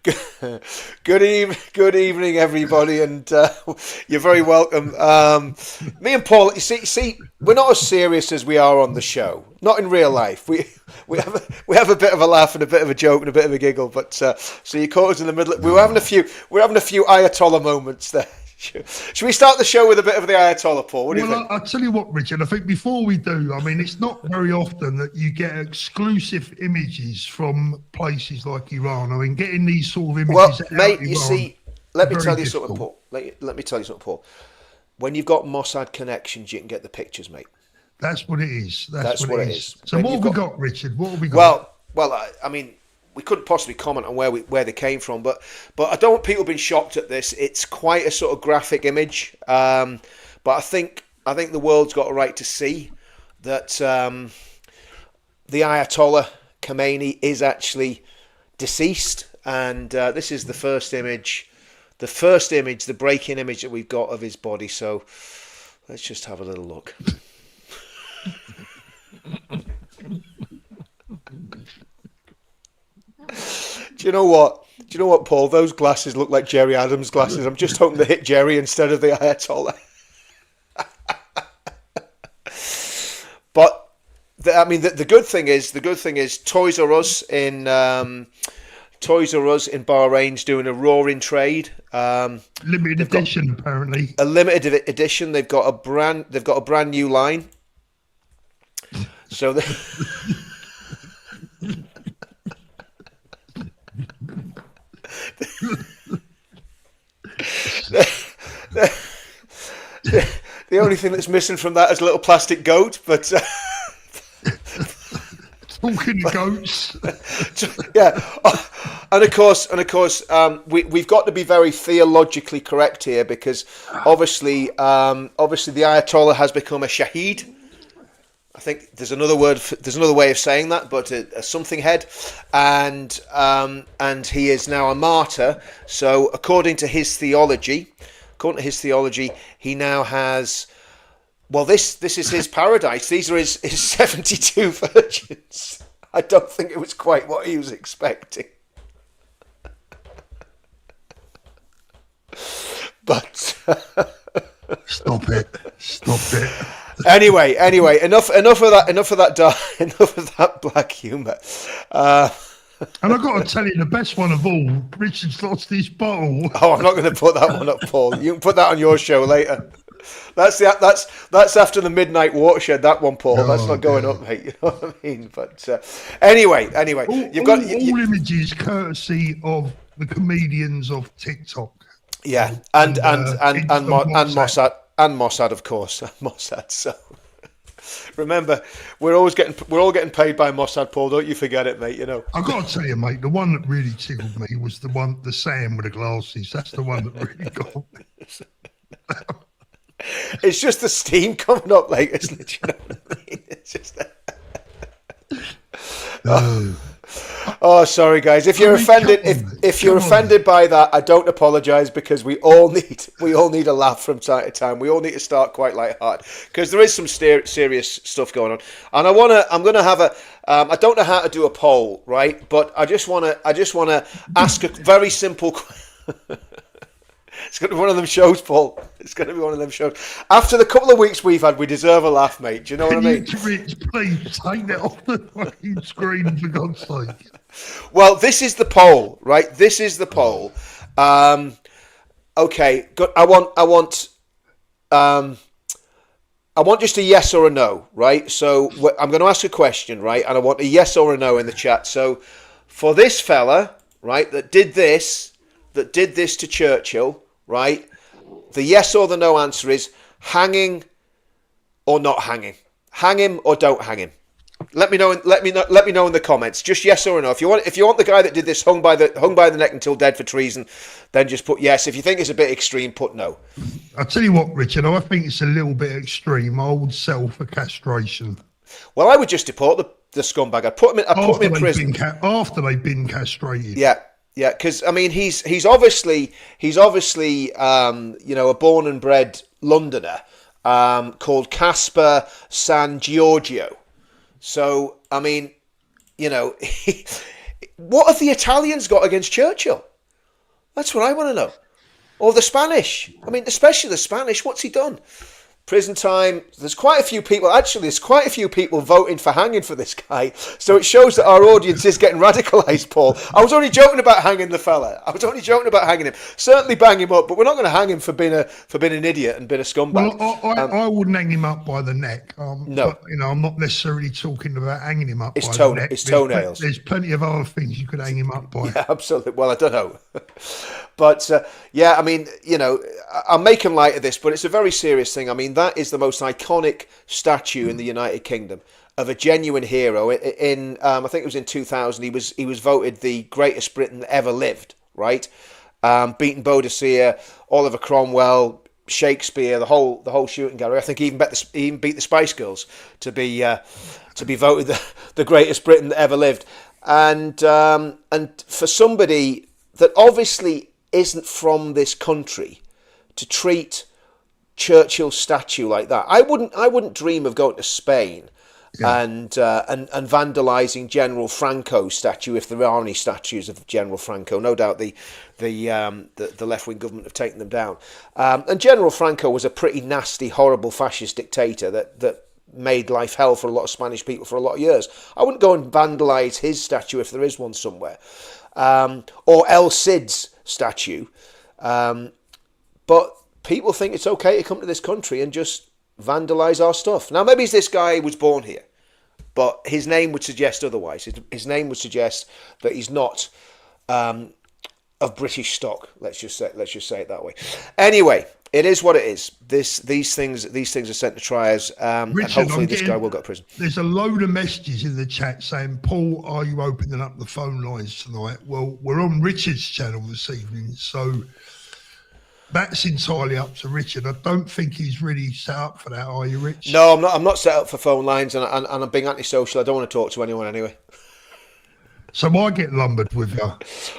Good evening, everybody, and you're very welcome. Me and Paul, you see, we're not as serious as we are on the show. Not in real life. We have a bit of a laugh and a bit of a joke and a bit of a giggle. But so you caught us in the middle. We're having a few Ayatollah moments there. Should we start the show with a bit of the Ayatollah, Paul? What do you think? I'll tell you what, Richard, I think before we do, I mean, it's not very often that you get exclusive images from places like Iran. I mean, getting these sort of images Well, out mate, of you Iran, see, let me tell you difficult. something, Paul. Let me tell you something, Paul. When you've got Mossad connections, you can get the pictures, mate. That's what it is. That's what it is. So When what have you've we got, Richard? What have we got? Well, I mean, we couldn't possibly comment on where they came from, but I don't want people being shocked at this. It's quite a sort of graphic image, but I think the world's got a right to see that the Ayatollah Khomeini is actually deceased, and this is the first image, the breaking image that we've got of his body. So let's just have a little look. Do you know what, Paul? Those glasses look like Jerry Adams' glasses. I'm just hoping to hit Jerry instead of the Ayatollah. But the good thing is Toys R Us in Bahrain's doing a roaring trade. Limited edition, apparently. A limited edition. They've got a brand new line. So. The only thing that's missing from that is a little plastic goat, but talking to goats, yeah. And of course, we've got to be very theologically correct here, because obviously the Ayatollah has become a shaheed. I think there's another way of saying that, but a something head, and he is now a martyr. So according to his theology, he now has. Well, this is his paradise. These are his 72 virgins. I don't think it was quite what he was expecting. But stop it. Anyway, enough of that black humour. And I've got to tell you, the best one of all, Richard's lost his bottle. Oh, I'm not going to put that one up, Paul. You can put that on your show later. That's after the midnight watershed. That one, Paul. No, that's not going up, mate. You know what I mean? But anyway, you've got all images courtesy of the comedians of TikTok. Yeah, and Mossad, of course, Mossad. So remember, we're all getting paid by Mossad, Paul. Don't you forget it, mate. You know. I've got to tell you, mate. The one that really tickled me was the Sam with the glasses. That's the one that really got me. It's just the steam coming up, like, isn't it? You know what I mean? It's just. Oh, sorry, guys. If you're offended, if you're offended by that, I don't apologise, because we all need a laugh from time to time. We all need to start quite lighthearted, because there is some serious stuff going on. And I don't know how to do a poll, right? But I just want to ask a very simple. It's going to be one of them shows, Paul. It's going to be one of them shows. After the couple of weeks we've had, we deserve a laugh, mate. Do you know what I mean? Rich, please take that off the fucking screen, for God's sake. Well, this is the poll, right? This is the poll. Okay, good. I want just a yes or a no, right? So I'm going to ask a question, right? And I want a yes or a no in the chat. So for this fella, right, that did this to Churchill, right? The yes or the no answer is hanging or not hanging. Hang him or don't hang him. Let me know in the comments. Just yes or no. If you want the guy that did this hung by the neck until dead for treason, then just put yes. If you think it's a bit extreme, put no. I'll tell you what, Richard, I think it's a little bit extreme. I would settle for castration. Well, I would just deport the scumbag. I'd put him in prison after they've been castrated. Yeah, because I mean he's obviously a born and bred Londoner called Caspar San Giorgio. So I mean, what have the Italians got against Churchill? That's what I want to know. Or the Spanish. I mean, especially the Spanish. What's he done? Prison time. There's quite a few people. Actually, there's quite a few people voting for hanging for this guy. So it shows that our audience is getting radicalised, Paul. I was only joking about hanging the fella. I was only joking about hanging him. Certainly bang him up, but we're not going to hang him for being an idiot and being a scumbag. Well, I wouldn't hang him up by the neck. No, but, I'm not necessarily talking about hanging him up by the neck. His toenails. There's plenty of other things you could hang him up by. Yeah, absolutely. Well, I don't know. But, I mean, I'm making light of this, but it's a very serious thing. I mean, that is the most iconic statue in the United Kingdom of a genuine hero. In I think it was in 2000, he was voted the greatest Briton that ever lived, right? Beating Boadicea, Oliver Cromwell, Shakespeare, the whole shooting gallery. I think he even beat the Spice Girls to be voted the greatest Briton that ever lived. And for somebody that obviously isn't from this country to treat Churchill's statue like that, I wouldn't dream of going to Spain and vandalising General Franco's statue, if there are any statues of General Franco. No doubt the left-wing government have taken them down. And General Franco was a pretty nasty, horrible fascist dictator that made life hell for a lot of Spanish people for a lot of years. I wouldn't go and vandalise his statue if there is one somewhere. Or El Cid's statue. But people think it's okay to come to this country and just vandalise our stuff. Now, maybe this guy was born here, but his name would suggest otherwise. His name would suggest that he's not of British stock. Let's just say it that way. Anyway, it is what it is. These things are sent to trials, and hopefully this guy will go to prison. There's a load of messages in the chat saying, "Paul, are you opening up the phone lines tonight?" Well, we're on Richard's channel this evening, so that's entirely up to Richard. I don't think he's really set up for that, are you, Rich? No, I'm not. I'm not set up for phone lines, and I'm being antisocial. I don't want to talk to anyone anyway. So I get lumbered with you.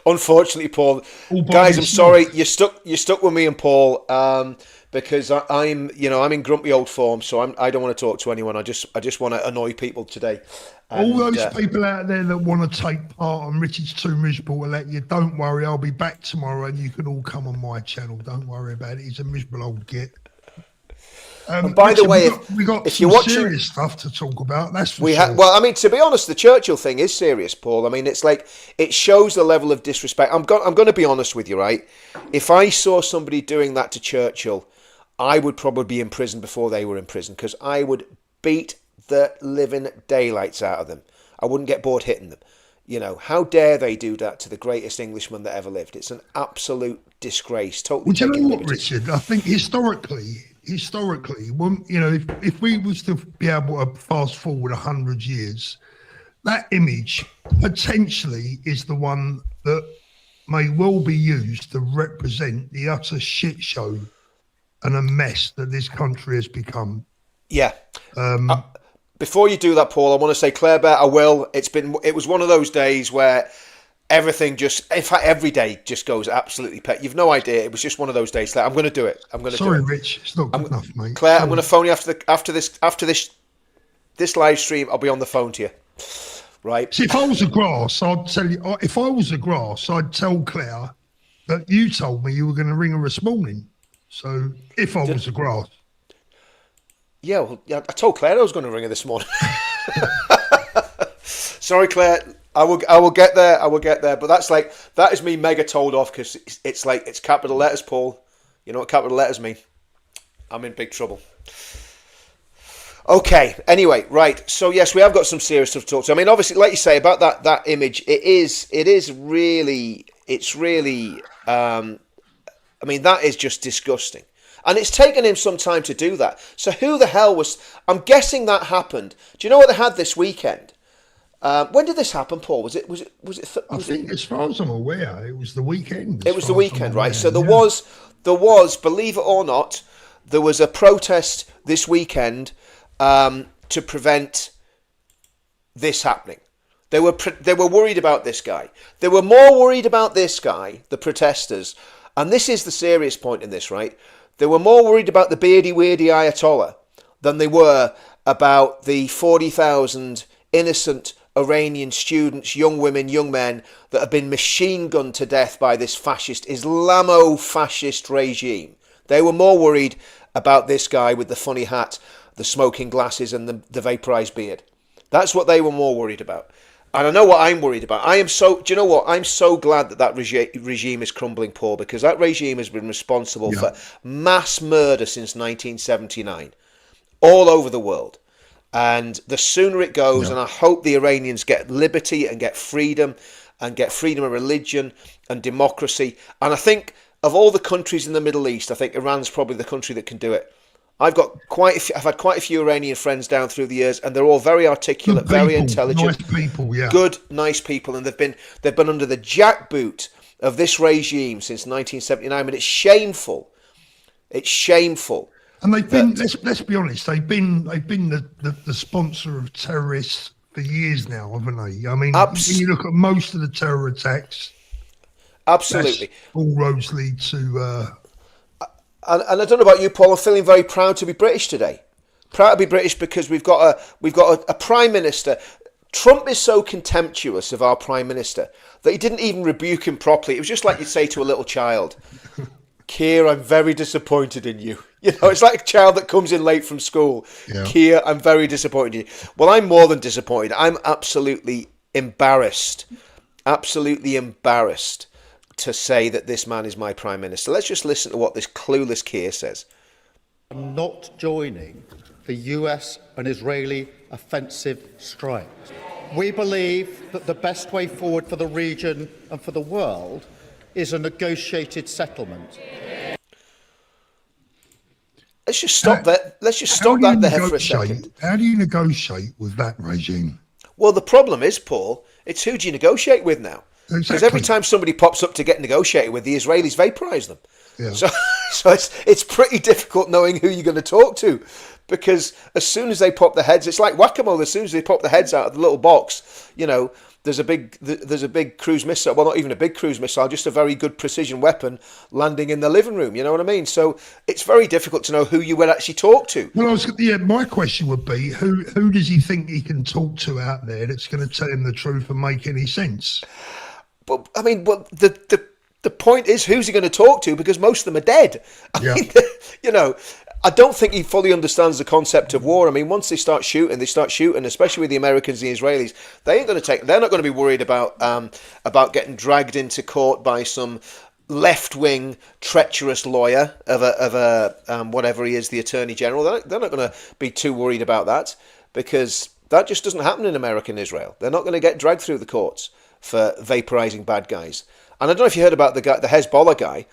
Unfortunately, Paul. Guys, I'm sorry. You're stuck with me and Paul because I'm in grumpy old form. So I don't want to talk to anyone. I just want to annoy people today. And, all those people out there that want to take part on Richard's Too Miserable to Let You, don't worry. I'll be back tomorrow, and you can all come on my channel. Don't worry about it. He's a miserable old git. And by Richard, the way, we got if some you're watching, serious stuff to talk about. That's for sure. Well, I mean, to be honest, the Churchill thing is serious, Paul. I mean, it's like it shows the level of disrespect. I'm going to be honest with you, right? If I saw somebody doing that to Churchill, I would probably be in prison before they were in prison because I would beat the living daylights out of them. I wouldn't get bored hitting them. How dare they do that to the greatest Englishman that ever lived? It's an absolute disgrace. Totally. Well, do you know what, Richard? I think historically, if we was to be able to fast forward 100 years, that image potentially is the one that may well be used to represent the utter shit show and a mess that this country has become. Yeah. Before you do that, Paul, I want to say, Claire Bear, I will. It was one of those days where everything in fact, every day just goes absolutely pet. You've no idea. It was just one of those days. Claire, I'm going to do it. Sorry, Rich, it's not good enough, mate. Claire, I'm going to phone you after this live stream. I'll be on the phone to you. Right. See, if I was a grass, I'd tell you. If I was a grass, I'd tell Claire that you told me you were going to ring her this morning. So if I was a grass. Yeah, well, I told Claire I was going to ring her this morning. Sorry, Claire. I will get there. But that is me mega told off because it's capital letters, Paul. You know what capital letters mean? I'm in big trouble. Okay. Anyway, right. So yes, we have got some serious stuff to talk to. I mean, obviously, like you say about that image, it's really. I mean, that is just disgusting. And it's taken him some time to do that. So who the hell was... I'm guessing that happened. Do you know what they had this weekend? When did this happen, Paul? Was it? I think, as far as I'm aware, it was the weekend. It was the weekend, right? So there was, believe it or not, there was a protest this weekend to prevent this happening. They were worried about this guy. They were more worried about this guy, the protesters, and this is the serious point in this, right? They were more worried about the beardy-weirdy Ayatollah than they were about the 40,000 innocent Iranian students, young women, young men that have been machine gunned to death by this fascist, Islamo-fascist regime. They were more worried about this guy with the funny hat, the smoking glasses and the vaporized beard. That's what they were more worried about. And I know what I'm worried about. Do you know what? I'm so glad that regime is crumbling, Paul, because that regime has been responsible for mass murder since 1979 all over the world. And the sooner it goes, and I hope the Iranians get liberty and get freedom of religion and democracy. And I think of all the countries in the Middle East, I think Iran's probably the country that can do it. I've had quite a few Iranian friends down through the years, and they're all very articulate, very intelligent, nice people, good, nice people, and they've been under the jackboot of this regime since 1979, and it's shameful. It's shameful. And they've been, let's be honest, they've been the sponsor of terrorists for years now, haven't they? I mean, when you look at most of the terror attacks, absolutely, all roads lead to. And I don't know about you, Paul. I'm feeling very proud to be British today. Proud to be British because we've got a prime minister. Trump is so contemptuous of our prime minister that he didn't even rebuke him properly. It was just like you'd say to a little child, Keir, I'm very disappointed in you. You know, it's like a child that comes in late from school. Yeah. Keir, I'm very disappointed in you. Well, I'm more than disappointed. I'm absolutely embarrassed. Absolutely embarrassed to say that this man is my prime minister. Let's just listen to what this clueless Keir says. I'm not joining the US and Israeli offensive strikes. We believe that the best way forward for the region and for the world is a negotiated settlement. Let's just stop that. Let's just stop that there for a second. How do you negotiate with that regime? Well, the problem is, Paul, it's who do you negotiate with now? Because every time somebody pops up to get negotiated with, the Israelis vaporise them. Yeah. So it's pretty difficult knowing who you're going to talk to, because as soon as they pop their heads, it's like whack-a-mole. As soon as they pop their heads out of the little box, you know, there's a big cruise missile. Well, not even a big cruise missile, just a very good precision weapon landing in the living room. You know what I mean? So it's very difficult to know who you will actually talk to. Well, my question would be, who does he think he can talk to out there that's going to tell him the truth and make any sense? But I mean, the point is, who's he going to talk to? Because most of them are dead. I mean, you know, I don't think he fully understands the concept of war. I mean, once they start shooting, especially with the Americans and the Israelis. They're not going to be worried about getting dragged into court by some left-wing treacherous lawyer of a whatever he is, the Attorney General. They're not going to be too worried about that, because that just doesn't happen in America and Israel. They're not going to get dragged through the courts for vaporizing bad guys. And I don't know if you heard about the Hezbollah guy.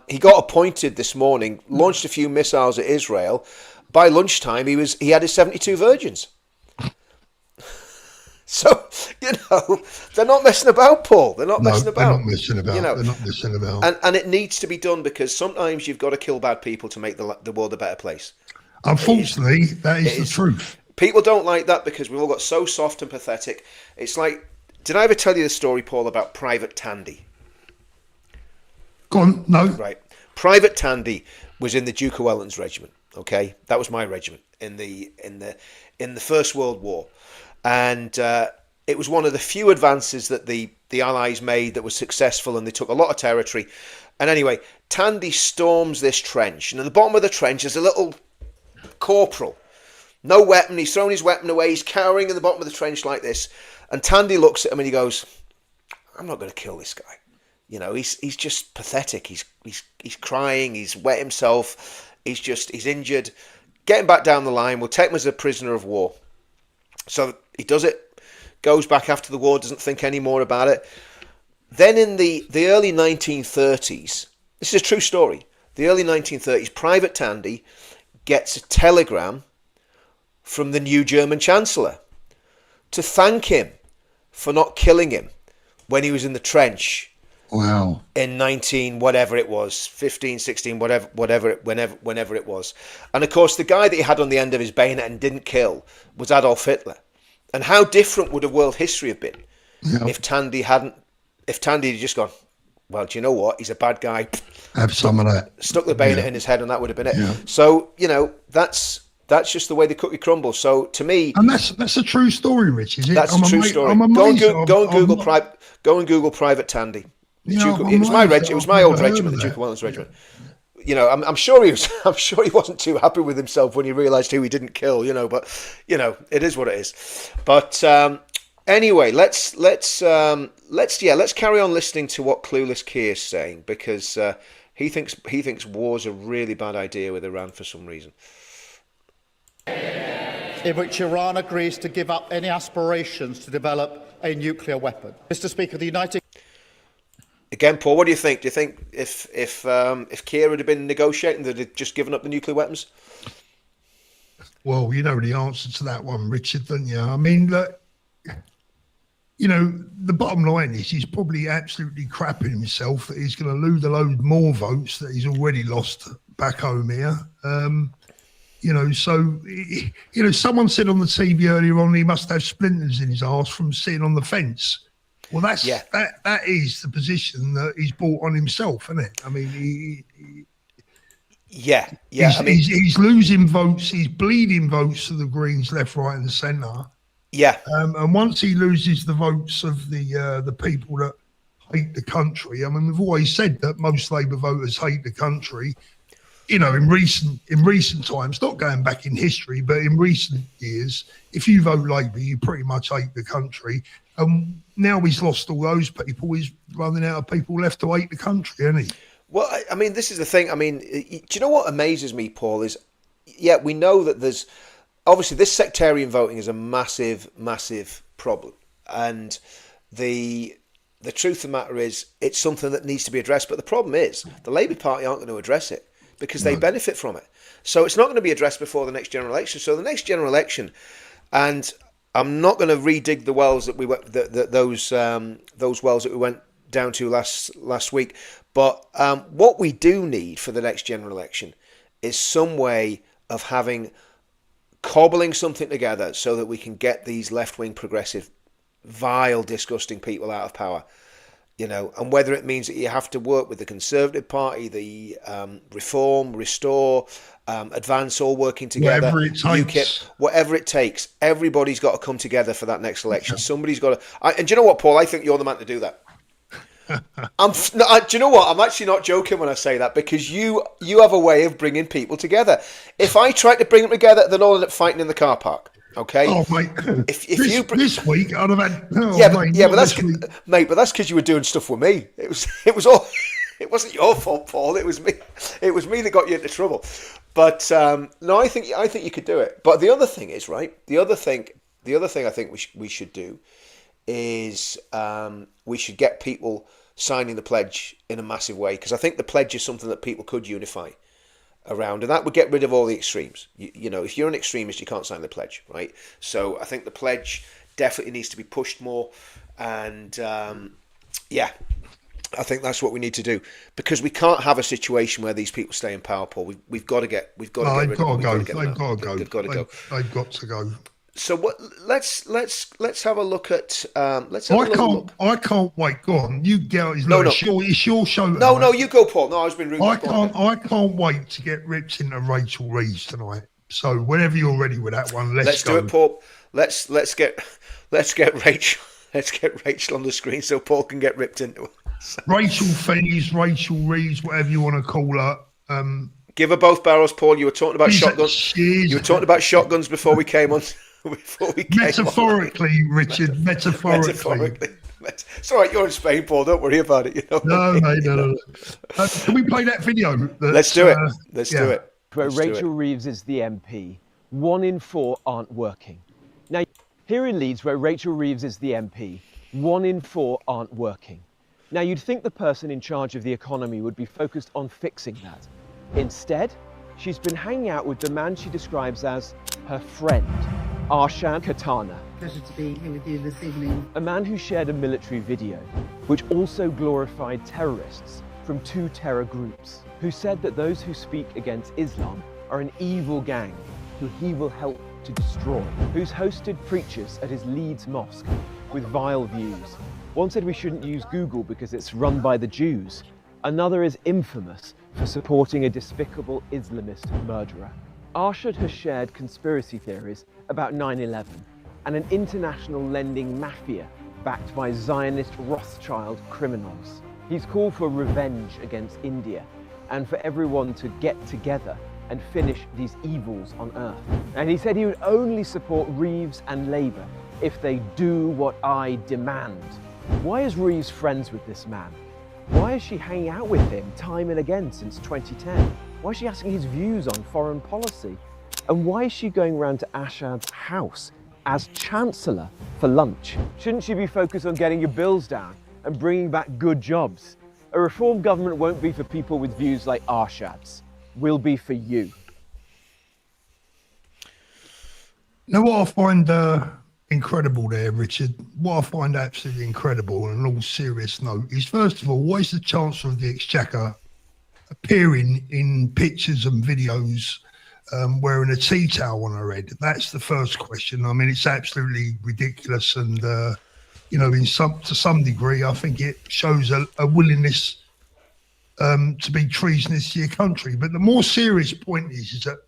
He got appointed this morning, launched a few missiles at Israel. By lunchtime, he had his 72 virgins. So, you know, they're not messing about, Paul. They're not messing about. They're not messing about. You know, they're not messing about. And it needs to be done, because sometimes you've got to kill bad people to make the world a better place. Unfortunately, that is the truth. People don't like that because we've all got so soft and pathetic. It's like, did I ever tell you the story, Paul, about Private Tandy? Go on, no. Right. Private Tandy was in the Duke of Wellington's regiment. Okay, that was my regiment in the First World War, and it was one of the few advances that the Allies made that was successful, and they took a lot of territory. And anyway, Tandy storms this trench, and at the bottom of the trench is a little corporal, no weapon. He's thrown his weapon away. He's cowering in the bottom of the trench like this. And Tandy looks at him and he goes, I'm not going to kill this guy. You know, he's just pathetic. He's crying. He's wet himself. He's injured. Get him back down the line. We'll take him as a prisoner of war. So he does it. Goes back after the war. Doesn't think any more about it. Then in the early 1930s, this is a true story. The early 1930s, Private Tandy gets a telegram from the new German Chancellor to thank him for not killing him when he was in the trench. Wow. In 19 whatever it was, 15, 16, whenever it was. And of course, the guy that he had on the end of his bayonet and didn't kill was Adolf Hitler. And how different would world history have been if Tandy had just gone, well, do you know what? He's a bad guy. Have some of that. Stuck the bayonet in his head, and that would have been it. Yeah. So, you know, that's That's just the way the cookie crumbles. So to me, and that's a true story, Rich. Is it? That's a true story. I'm amazed. Go and Google Private Tandy. It was my old regiment, the Duke of Wellington's regiment. You know, I'm sure he wasn't too happy with himself when he realised who he didn't kill. You know, but you know, it is what it is. But anyway, let's carry on listening to what Clueless Keir's saying, because he thinks war's a really bad idea with Iran for some reason. In which Iran agrees to give up any aspirations to develop a nuclear weapon. Mr. Speaker, the United... Again, Paul, what do you think? Do you think if Keir had been negotiating, they'd have just given up the nuclear weapons? Well, you know the answer to that one, Richard, don't you? I mean, look, you know, the bottom line is he's probably absolutely crapping himself that he's going to lose a load more votes that he's already lost back home here. You know, so, you know, someone said on the TV earlier on he must have splinters in his arse from sitting on the fence. Well, that is the position that he's brought on himself, isn't it? I mean, he's losing votes. He's bleeding votes to the Greens, left, right, and centre. Yeah. And once he loses the votes of the people that hate the country, I mean, we've always said that most Labour voters hate the country. You know, in recent times, not going back in history, but in recent years, if you vote Labour, you pretty much hate the country. And now he's lost all those people. He's running out of people left to hate the country, isn't he? Well, I mean, this is the thing. I mean, do you know what amazes me, Paul, is, yeah, we know that there's, obviously this sectarian voting is a massive, massive problem. And the truth of the matter is it's something that needs to be addressed. But the problem is the Labour Party aren't going to address it, because they benefit from it. So it's not going to be addressed before the next general election. So the next general election, and I'm not going to redig the wells that we went, those wells that we went down to last week. But what we do need for the next general election is some way of cobbling something together so that we can get these left-wing progressive, vile, disgusting people out of power. You know, and whether it means that you have to work with the Conservative Party, the Reform, Restore, Advance, all working together, UKIP, whatever it takes, everybody's got to come together for that next election. Somebody's got to. And do you know what, Paul? I think you're the man to do that. Do you know what? I'm actually not joking when I say that, because you have a way of bringing people together. If I tried to bring them together, they'd all end up fighting in the car park. Okay. Oh, mate. This week I'd have had. But that's because you were doing stuff with me. It wasn't your fault, Paul. It was me. It was me that got you into trouble. But no, I think you could do it. But the other thing is, right? The other thing I think we should do is we should get people signing the pledge in a massive way, because I think the pledge is something that people could unify around, and that would get rid of all the extremes. You know, if you're an extremist, you can't sign the pledge, right? So I think the pledge definitely needs to be pushed more, and I think that's what we need to do, because we can't have a situation where these people stay in power, Paul. We've got to get rid of them. They've got to go. So what? Let's have a look at. I can't wait. Go on. You go. It's your show. No, you go, Paul. No, I was being rude. I can't wait to get ripped into Rachel Reeves tonight. So whenever you're ready with that one, let's go. Do it, Paul. Let's get Rachel. Let's get Rachel on the screen so Paul can get ripped into her. Rachel Fennies, Rachel Reeves, whatever you want to call her. Give her both barrels, Paul. You were talking about shotguns. You were talking about shotguns before we came on. Metaphorically, Richard. Metaphorically. It's all right. You're in Spain, Paul. Don't worry about it. You know. No, mate, no. Can we play that video? Let's do it. Let's do it. Where Rachel Reeves is the MP, 1 in 4 aren't working. Now, here in Leeds, where Rachel Reeves is the MP, 1 in 4 aren't working. Now, you'd think the person in charge of the economy would be focused on fixing that. Instead, she's been hanging out with the man she describes as her friend, Arshan Katana. Pleasure to be here with you this evening. A man who shared a military video, which also glorified terrorists from 2 terror groups, who said that those who speak against Islam are an evil gang who he will help to destroy, who's hosted preachers at his Leeds mosque with vile views. One said we shouldn't use Google because it's run by the Jews. Another is infamous for supporting a despicable Islamist murderer. Arshad has shared conspiracy theories about 9/11 and an international lending mafia backed by Zionist Rothschild criminals. He's called for revenge against India and for everyone to get together and finish these evils on earth. And he said he would only support Reeves and Labour if they do what I demand. Why is Reeves friends with this man? Why is she hanging out with him time and again since 2010? Why is she asking his views on foreign policy? And why is she going around to Ashad's house as Chancellor for lunch? Shouldn't she be focused on getting your bills down and bringing back good jobs? A reform government won't be for people with views like Arshad's. Will be for you. Now, what I find incredible there, Richard, what I find absolutely incredible, on an all serious note, is first of all, why is the Chancellor of the Exchequer appearing in pictures and videos wearing a tea towel on her head? That's the first question. I mean, it's absolutely ridiculous, and you know, to some degree, I think it shows a willingness to be treasonous to your country. But the more serious point is that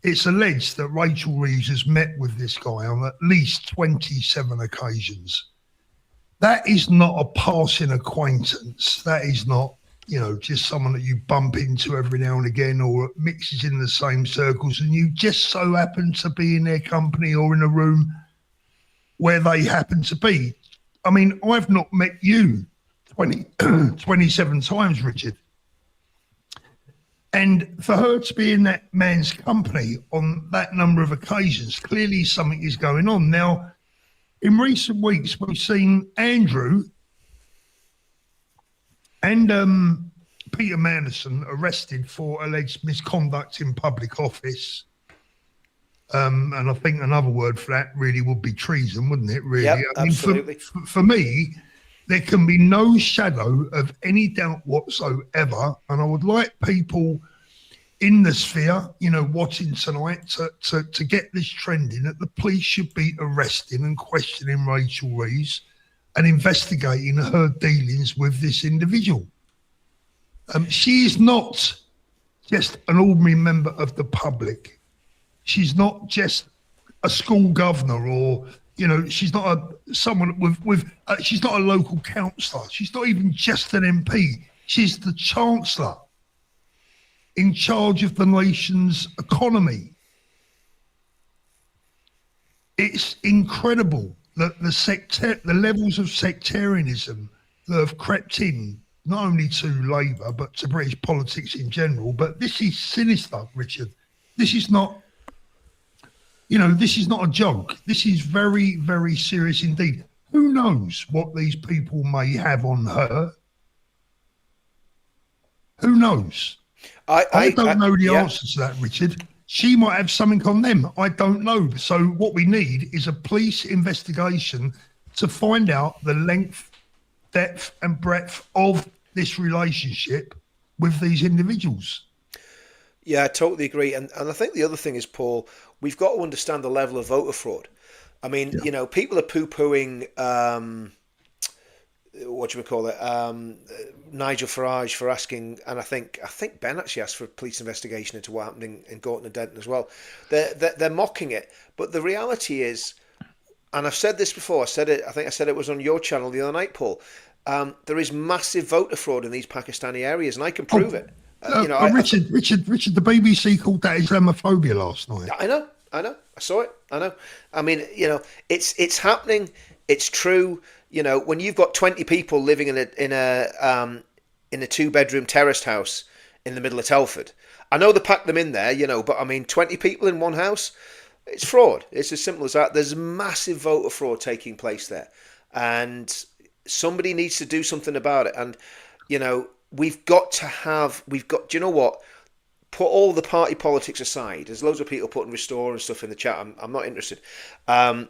it's alleged that Rachel Reeves has met with this guy on at least 27 occasions. That is not a passing acquaintance. That is not, you know, just someone that you bump into every now and again or mixes in the same circles and you just so happen to be in their company or in a room where they happen to be. I mean, I've not met you 27 times, Richard. And for her to be in that man's company on that number of occasions, clearly something is going on. Now, in recent weeks, we've seen Andrew and Peter Manderson arrested for alleged misconduct in public office. And I think another word for that really would be treason, wouldn't it, really? Yep, I mean, absolutely. For me, there can be no shadow of any doubt whatsoever. And I would like people in the sphere, you know, watching tonight to get this trending, that the police should be arresting and questioning Rachel Reeves and investigating her dealings with this individual. She is not just an ordinary member of the public. She's not just a school governor, or, you know, she's not someone with she's not a local councillor. She's not even just an MP. She's the Chancellor in charge of the nation's economy. It's incredible that the levels of sectarianism that have crept in, not only to Labour, but to British politics in general. But this is sinister, Richard. This is not, you know, this is not a joke. This is very, very serious indeed. Who knows what these people may have on her? Who knows? I don't know the answer to that, Richard. She might have something on them. I don't know. So what we need is a police investigation to find out the length, depth and breadth of this relationship with these individuals. Yeah, I totally agree. And I think the other thing is, Paul, we've got to understand the level of voter fraud. I mean, you know, people are poo-pooing, Nigel Farage for asking, and I think Ben actually asked for a police investigation into what happened in Gorton and Denton as well. They're mocking it. But the reality is, and I've said this before, I think I said it was on your channel the other night, Paul, there is massive voter fraud in these Pakistani areas, and I can prove it. You know, Richard, the BBC called that Islamophobia last night. I know. I saw it. I know. I mean, you know, it's happening. It's true. You know, when you've got 20 people living in a 2-bedroom terraced house in the middle of Telford, I know they pack them in there, you know, but I mean, 20 people in one house, it's fraud. It's as simple as that. There's massive voter fraud taking place there, and somebody needs to do something about it. And you know, do you know what? Put all the party politics aside. There's loads of people putting restore and stuff in the chat. I'm not interested. Put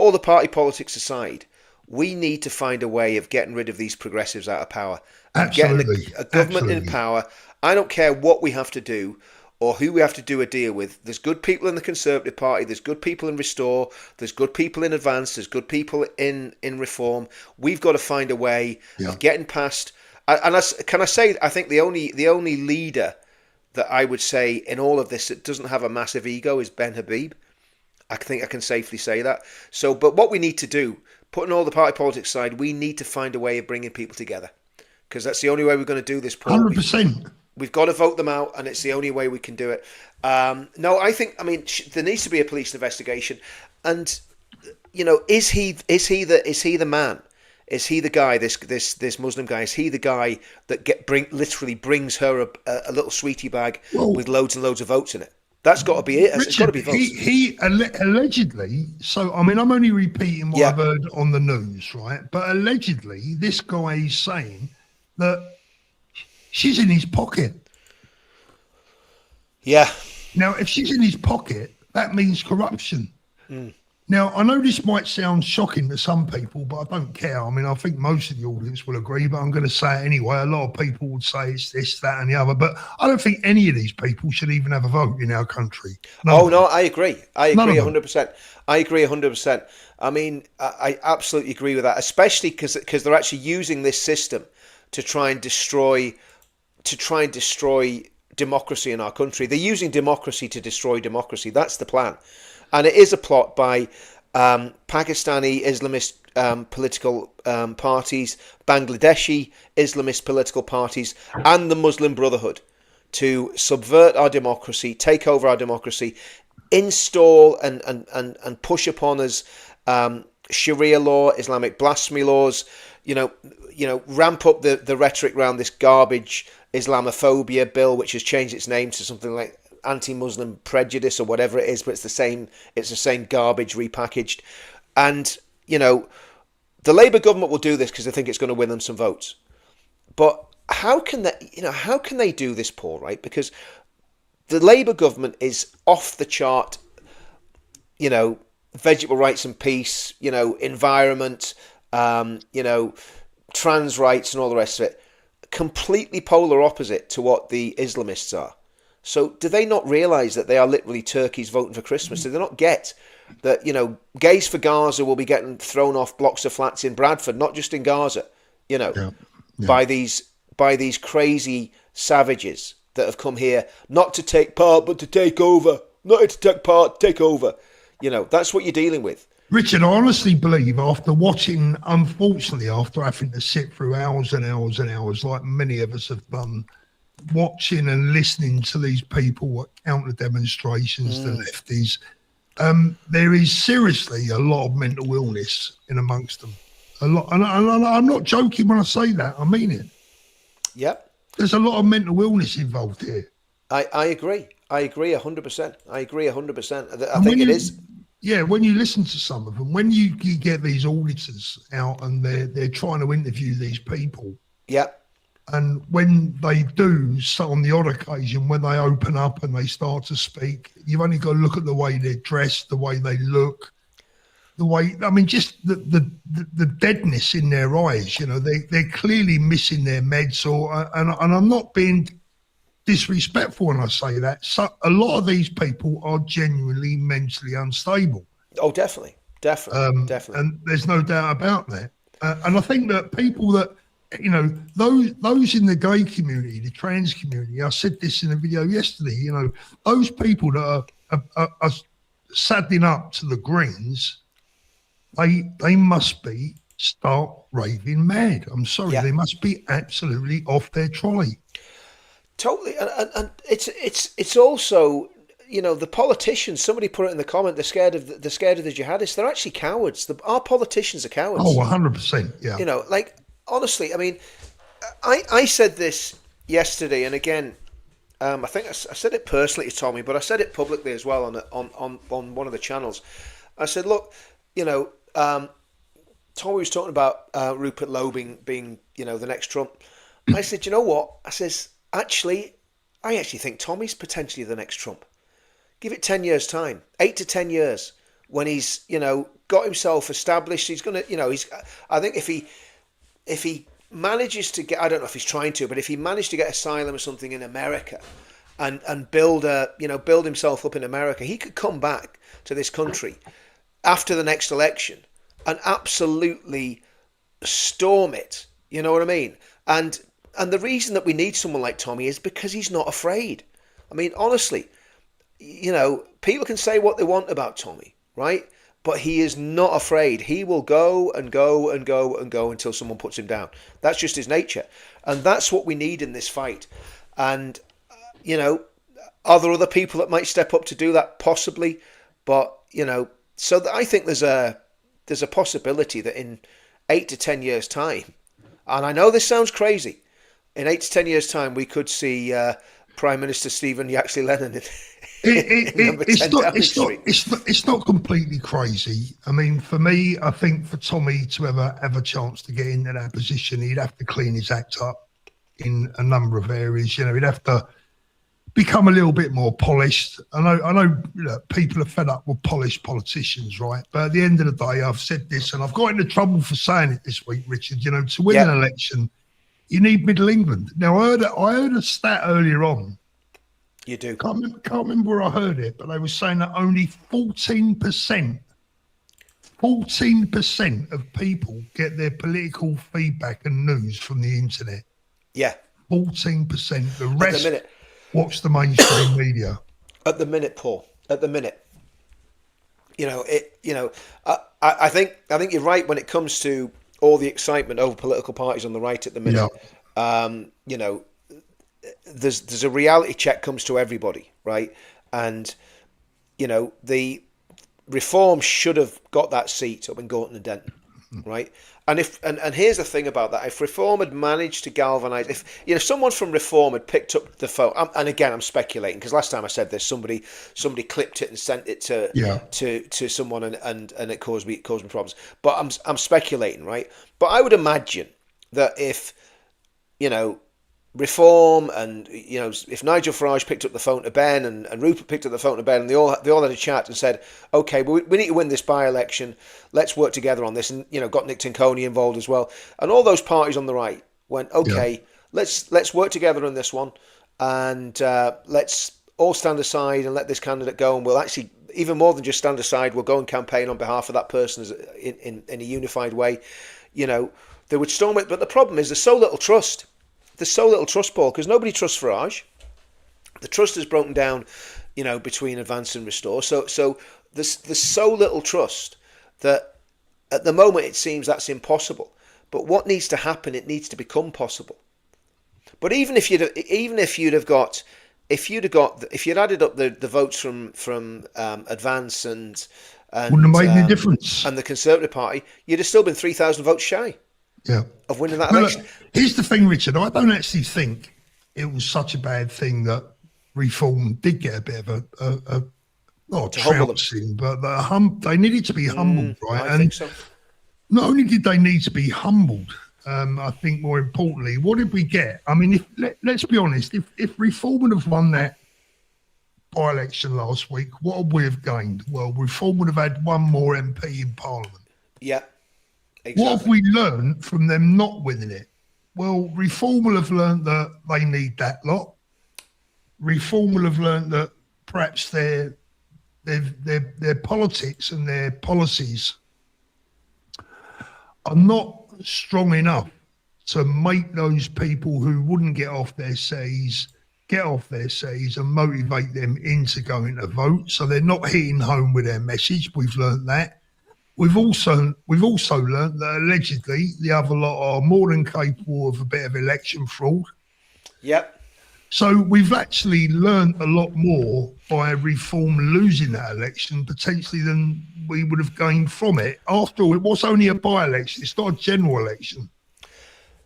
all the party politics aside. We need to find a way of getting rid of these progressives out of power. And Absolutely. getting a government in power. I don't care what we have to do or who we have to do a deal with. There's good people in the Conservative Party. There's good people in Restore. There's good people in Advance. There's good people in Reform. We've got to find a way of getting past. And can I say, I think the only leader that I would say in all of this that doesn't have a massive ego is Ben Habib. I think I can safely say that. So, but what we need to do, putting all the party politics aside, we need to find a way of bringing people together, because that's the only way we're going to do this, Paul. 100%. We've got to vote them out, and it's the only way we can do it. No, I mean, there needs to be a police investigation, and is he the man? Is he the guy? This Muslim guy? Is he the guy that literally brings her a little sweetie bag with loads and loads of votes in it? That's got to be it. It's got to be votes. He allegedly. So I mean, I'm only repeating what I've heard on the news, right? But allegedly, this guy is saying that she's in his pocket. Yeah. Now, if she's in his pocket, that means corruption. Now, I know this might sound shocking to some people, but I don't care. I mean, I think most of the audience will agree, but I'm going to say it anyway. A lot of people would say it's this, that, and the other, but I don't think any of these people should even have a vote in our country. No, I agree. I agree 100%. I agree 100%. I mean, I absolutely agree with that, especially because they're actually using this system to try and destroy democracy in our country. They're using democracy to destroy democracy. That's the plan. And it is a plot by Pakistani Islamist political parties, Bangladeshi Islamist political parties, and the Muslim Brotherhood to subvert our democracy, take over our democracy, install and push upon us Sharia law, Islamic blasphemy laws, ramp up the rhetoric around this garbage Islamophobia bill, which has changed its name to something like anti-Muslim prejudice or whatever it is, but it's the same garbage repackaged. And the Labour government will do this because they think it's going to win them some votes. But how can they do this, Paul? Right? Because the Labour government is off the chart. Vegetable rights and peace. Environment. Trans rights and all the rest of it. Completely polar opposite to what the Islamists are. So do they not realise that they are literally turkeys voting for Christmas? Do they not get that, Gays for Gaza will be getting thrown off blocks of flats in Bradford, not just in Gaza, by these crazy savages that have come here not to take part, but to take over. Not to take part, take over. That's what you're dealing with. Richard, I honestly believe after unfortunately, after having to sit through hours and hours and hours, like many of us have done, watching and listening to these people at counter demonstrations, the lefties, there is seriously a lot of mental illness in amongst them. A lot, and I'm not joking when I say that. I mean it. Yep. There's a lot of mental illness involved here. I agree. I agree 100%. I agree 100%. I think it is. Yeah, when you listen to some of them, when you get these auditors out and they're trying to interview these people. Yeah. And when they do, so on the odd occasion, when they open up and they start to speak, you've only got to look at the way they're dressed, the way they look, just the deadness in their eyes. They're clearly missing their meds, and I'm not being disrespectful when I say that. So a lot of these people are genuinely mentally unstable. Oh, definitely. And there's no doubt about that. And I think that people that, those in the gay community, the trans community, I said this in a video yesterday, those people that are saddling up to the Greens, they must be stark raving mad. I'm sorry, They must be absolutely off their trolley. Totally, and it's also, the politicians. Somebody put it in the comment. They're scared of the jihadists. They're actually cowards. Our politicians are cowards. Oh, 100%. Yeah. Honestly, I mean, I said this yesterday, and again, I think I said it personally to Tommy, but I said it publicly as well on one of the channels. I said, look, Tommy was talking about Rupert Lowe being the next Trump. I said, you know what? I says, I actually think Tommy's potentially the next Trump. Give it 10 years time, 8 to 10 years, when he's got himself established. He's gonna, I think if he manages to get, I don't know if he's trying to, but if he managed to get asylum or something in America and build himself up in America, he could come back to this country after the next election and absolutely storm it. You know what I mean? And the reason that we need someone like Tommy is because he's not afraid. I mean, honestly, people can say what they want about Tommy, right? But he is not afraid. He will go and go and go and go until someone puts him down. That's just his nature. And that's what we need in this fight. And, are there other people that might step up to do that? Possibly. But, so I think there's a possibility that in 8 to 10 years' time, and I know this sounds crazy, in 8 to 10 years' time, we could see Prime Minister Stephen Yaxley Lennon it's not completely crazy. I mean, for me, I think for Tommy to ever have a chance to get into that position, he'd have to clean his act up in a number of areas. He'd have to become a little bit more polished. I know people are fed up with polished politicians, right? But at the end of the day, I've said this, and I've got into trouble for saying it this week, Richard. To win an election, you need Middle England. Now, I heard a stat earlier on. You do. Can't remember where I heard it, but they were saying that only 14% of people get their political feedback and news from the internet. Yeah. 14%. The rest watch the mainstream media. At the minute, Paul. At the minute. I think you're right when it comes to all the excitement over political parties on the right at the minute. Yeah. There's a reality check comes to everybody, right? And the Reform should have got that seat up in Gorton and Denton, right? And here's the thing about that: if Reform had managed to galvanise, if someone from Reform had picked up the phone, and again I'm speculating because last time I said this, somebody clipped it and sent it to someone, and it caused me problems. But I'm speculating, right? But I would imagine that if Reform and if Nigel Farage picked up the phone to Ben and Rupert picked up the phone to Ben and they all had a chat and said, okay, we need to win this by-election, let's work together on this, and got Nick Tinconi involved as well, and all those parties on the right went, okay, let's work together on this one, and let's all stand aside and let this candidate go, and we'll actually, even more than just stand aside, we'll go and campaign on behalf of that person in a unified way. They would storm it, but the problem is there's so little trust. There's so little trust, Paul, because nobody trusts Farage. The trust has broken down, between Advance and Restore. So there's so little trust that at the moment it seems that's impossible. But what needs to happen? It needs to become possible. But if you'd added up the votes from Advance and wouldn't have made any difference, and the Conservative Party, you'd have still been 3,000 votes shy. Yeah. Of winning that election. Look, here's the thing, Richard. I don't actually think it was such a bad thing that Reform did get a bit of a not trouncing, but they needed to be humbled, right? I think so. Not only did they need to be humbled, I think more importantly, what did we get? I mean, let's be honest. If Reform would have won that by-election last week, what would we have gained? Well, Reform would have had one more MP in Parliament. Yeah. Exactly. What have we learned from them not winning it? Well, Reform will have learned that they need that lot. Reform will have learned that perhaps their politics and their policies are not strong enough to make those people who wouldn't get off their settees and motivate them into going to vote. So they're not hitting home with their message. We've learned that. We've also learned that allegedly the other lot are more than capable of a bit of election fraud. Yep. So we've actually learned a lot more by Reform losing that election potentially than we would have gained from it. After all, it was only a by-election. It's not a general election.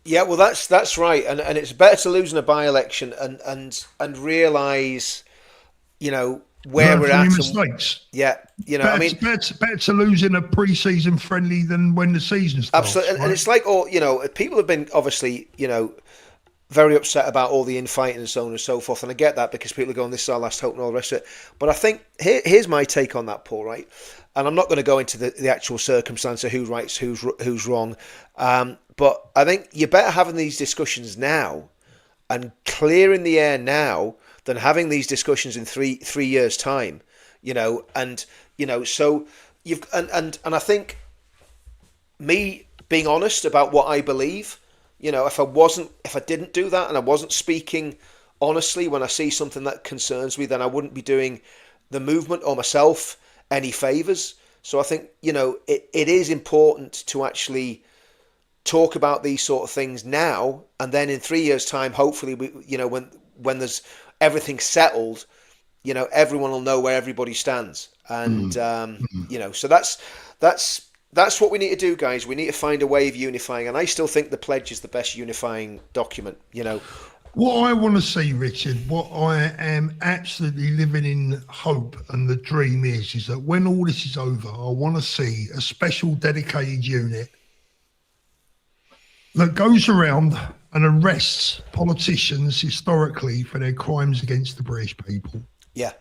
Yeah, well, that's right, and it's better to lose in a by-election and realise, where we're at. Mistakes. Yeah, better to lose in a pre-season friendly than when the season starts. Absolutely, right? And it's like people have been obviously very upset about all the infighting and so on and so forth, and I get that because people are going, this is our last hope and all the rest of it. But I think here's my take on that, Paul. Right, and I'm not going to go into the actual circumstance of who's right, who's wrong, but I think you're better having these discussions now and clearing the air now than having these discussions in three years' time, so you've and I think me being honest about what I believe, if I didn't do that and I wasn't speaking honestly, when I see something that concerns me, then I wouldn't be doing the movement or myself any favours. So I think, it is important to actually talk about these sort of things now, and then in 3 years' time, hopefully, when there's everything settled, everyone will know where everybody stands. And, so that's what we need to do, guys. We need to find a way of unifying. And I still think the pledge is the best unifying document, What I want to see, Richard, what I am absolutely living in hope and the dream is that when all this is over, I want to see a special dedicated unit that goes around and arrests politicians historically for their crimes against the British people. Yeah,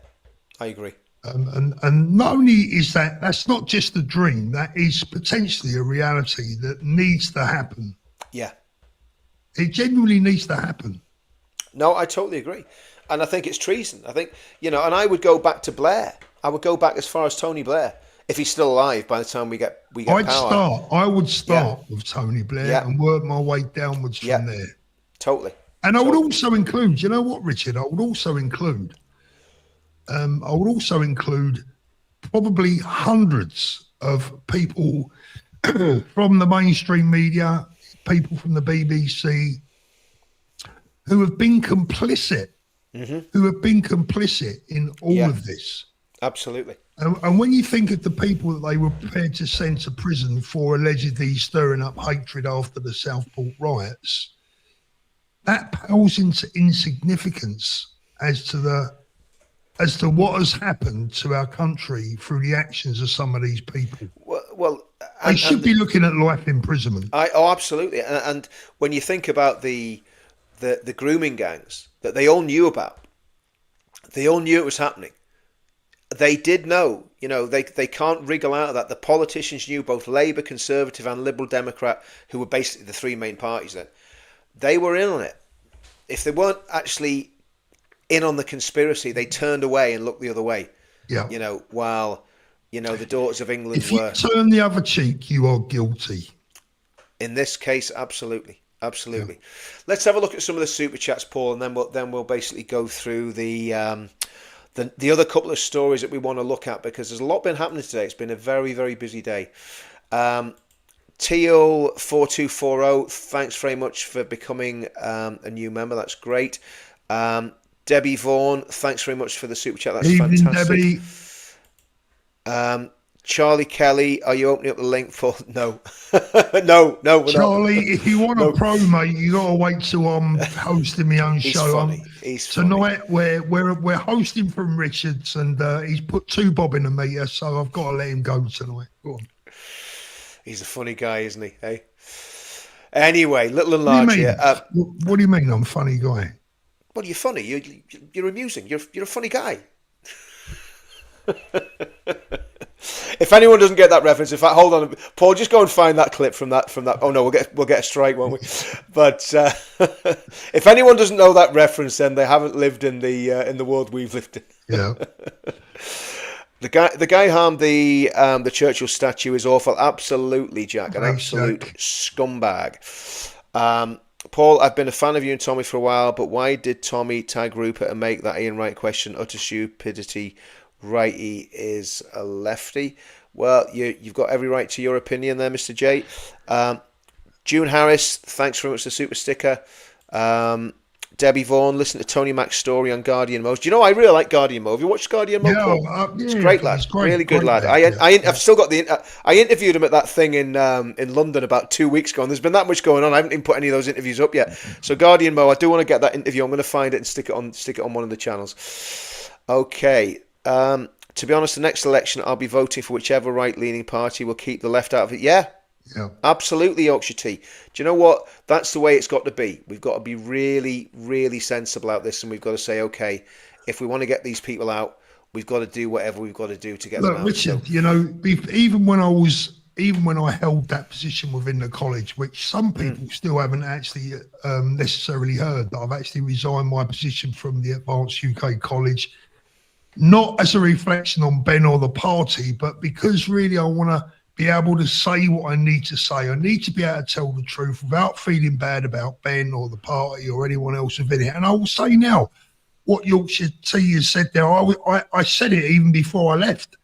I agree. And not only is that's not just a dream, that is potentially a reality that needs to happen. Yeah. It genuinely needs to happen. No, I totally agree. And I think it's treason. I think, and I would go back to Blair. I would go back as far as Tony Blair, if he's still alive by the time we get power. I would start with Tony Blair and work my way downwards from there. Totally. And I would also include, you know what, Richard? I would also include probably hundreds of people from the mainstream media, people from the BBC, who have been complicit, in all of this. Absolutely. And when you think of the people that they were prepared to send to prison for allegedly stirring up hatred after the Southport riots, that pales into insignificance as to what has happened to our country through the actions of some of these people. Well, they should be looking at life imprisonment. Absolutely. And when you think about the grooming gangs that they all knew about, they all knew it was happening. They did know, they can't wriggle out of that. The politicians knew, both Labour, Conservative and Liberal Democrat, who were basically the three main parties then. They were in on it. If they weren't actually in on the conspiracy, they turned away and looked the other way. Yeah. While, the daughters of England were... If you turn the other cheek, you are guilty. In this case, absolutely. Absolutely. Yeah. Let's have a look at some of the super chats, Paul, and then we'll basically go through the other couple of stories that we want to look at, because there's a lot been happening today. It's been a very, very busy day. Teal 4240, thanks very much for becoming a new member. That's great. Debbie Vaughan, thanks very much for the super chat. That's evening, fantastic. Debbie. Charlie Kelly, are you opening up the link for? No, no, we're Charlie, not. if you want a pro, mate, you got to wait till I'm hosting my own show. Funny. He's tonight funny. we're hosting from Richards, and he's put 2 bob in the meter, so I've got to let him go tonight. Go on. He's a funny guy, isn't he? Hey. Anyway, little and large here. What do you mean I'm a funny guy? Well, you're funny. You're amusing. You're a funny guy. If anyone doesn't get that reference, in fact, hold on, Paul, just go and find that clip from that. Oh no, we'll get a strike, won't we? But if anyone doesn't know that reference, then they haven't lived in the world we've lived in. Yeah. The guy harmed the Churchill statue is awful. Absolutely, Jack, an absolute scumbag. Paul, I've been a fan of you and Tommy for a while, but why did Tommy tag Rupert and make that Ian Wright question utter stupidity? Righty is a lefty. Well, you've got every right to your opinion there, Mr. J. June Harris, thanks very much for the super sticker. Debbie Vaughan, listen to Tony Mac's story on Guardian Mo. Do you know, I really like Guardian Mo. Have you watched Guardian Mo? Yeah, it's great, lad. Really good lad. I've still got I interviewed him at that thing in London about 2 weeks ago, and there's been that much going on. I haven't even put any of those interviews up yet. So Guardian Mo, I do want to get that interview. I'm going to find it and stick it on one of the channels. Okay. To be honest, the next election, I'll be voting for whichever right-leaning party will keep the left out of it. Yeah. Absolutely, Yorkshire Tea. Do you know what? That's the way it's got to be. We've got to be really, really sensible about this, and we've got to say, okay, if we want to get these people out, we've got to do whatever we've got to do to get them out. Richard, even when I held that position within the college, which some people still haven't actually necessarily heard, that I've actually resigned my position from the Advanced UK College, not as a reflection on Ben or the party, but because really I want to be able to say what I need to say. I need to be able to tell the truth without feeling bad about Ben or the party or anyone else within it. And I will say now, what Yorkshire Tea has said there, I said it even before I left.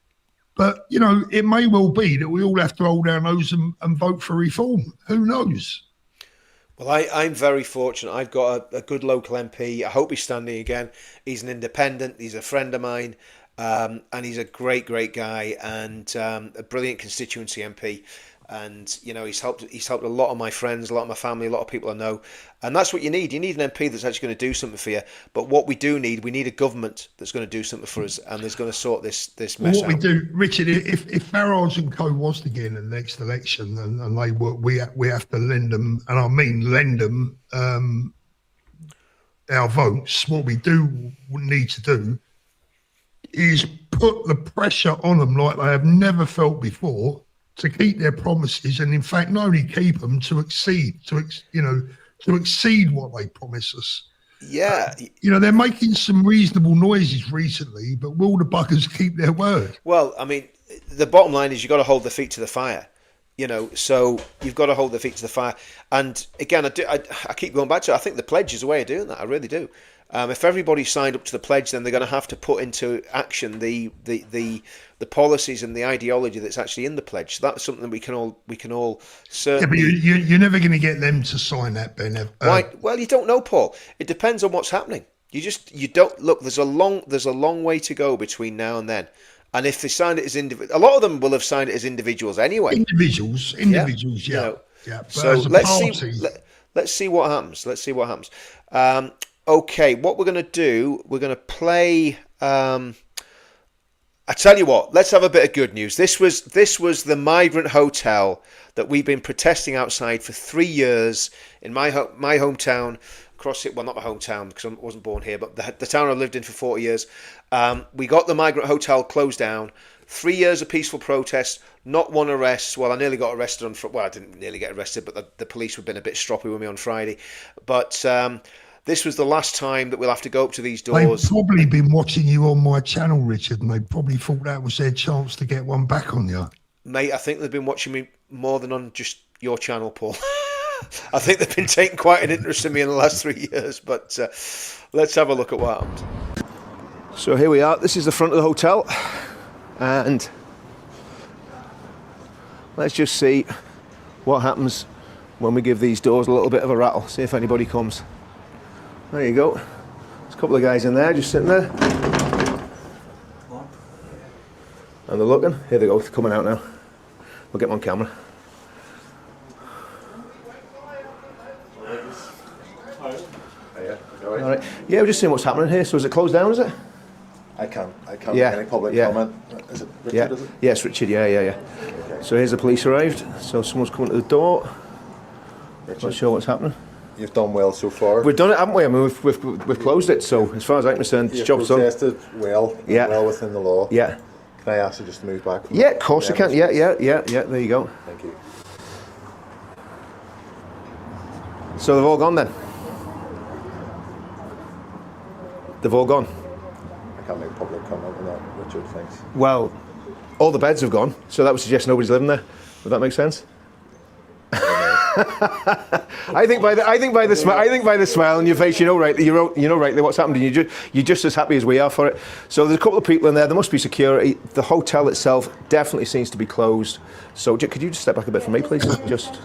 But, you know, it may well be that we all have to hold our nose and vote for reform. Who knows? Well, I'm very fortunate. I've got a good local MP. I hope he's standing again. He's an independent. He's a friend of mine. And he's a great guy and a brilliant constituency MP. And, you know, he's helped a lot of my friends, a lot of my family, a lot of people I know. And that's what you need. You need an MP that's actually going to do something for you. But what we need a government that's going to do something for us and is going to sort this mess out. What we do, Richard, if Farage and Co was to get in the next election and they were, we have to lend them, and I mean lend them our votes, what we do need to do is put the pressure on them like they have never felt before to keep their promises, and in fact not only keep them, to exceed what they promise us. Yeah. You know, they're making some reasonable noises recently, but will the buggers keep their word? Well, I mean, the bottom line is you've got to hold their feet to the fire. You know, so you've got to hold their feet to the fire. And again, I keep going back to it. I think the pledge is a way of doing that. I really do. If everybody signed up to the pledge, then they're going to have to put into action the policies and the ideology that's actually in the pledge. So that's something that we can all certainly. Yeah, but you're never going to get them to sign that, Ben. Why? Well, you don't know, Paul. It depends on what's happening. You don't look. There's a long way to go between now and then. And if they signed it as a lot of them will have signed it as individuals anyway. Individuals, yeah. You know, yeah. But so let's see what happens. Okay, what we're going to do, we're going to play. I tell you what, let's have a bit of good news. This was the migrant hotel that we've been protesting outside for 3 years in my hometown. Well, not my hometown because I wasn't born here, but the town I've lived in for 40 years. We got the migrant hotel closed down. 3 years of peaceful protest, not one arrest. Well, I nearly got arrested well, I didn't nearly get arrested, but the police have been a bit stroppy with me on Friday. But this was the last time that we'll have to go up to these doors. They've probably been watching you on my channel, Richard, and they probably thought that was their chance to get one back on you. Mate, I think they've been watching me more than on just your channel, Paul. I think they've been taking quite an interest in me in the last 3 years, but let's have a look at what happened. So here we are. This is the front of the hotel, and let's just see what happens when we give these doors a little bit of a rattle. See if anybody comes. There you go. There's a couple of guys in there just sitting there. And they're looking. Here they go, they're coming out now. We'll get them on camera. All right. Yeah, we're just seeing what's happening here. So is it closed down, is it? I can't make any public comment. Is it Richard, is it? Yes, Richard, yeah. Okay. So here's the police arrived. So someone's coming to the door. Richard, Not sure what's happening. you've done well so far. We've done it, haven't we? I mean, we've closed it. So as far as I'm concerned, the job's done. You've protested well within the law. Yeah. Can I ask you just to move back? Yeah, of course you can. Yeah. There you go. Thank you. So they've all gone then? They've all gone? I can't make public comment on that, Richard, thanks. Well, all the beds have gone, so that would suggest nobody's living there. Would that make sense? I think by the smile on your face, you know rightly what's happened, and you're just as happy as we are for it. So there's a couple of people in there. There must be security. The hotel itself definitely seems to be closed. So could you just step back a bit from me, please? Just.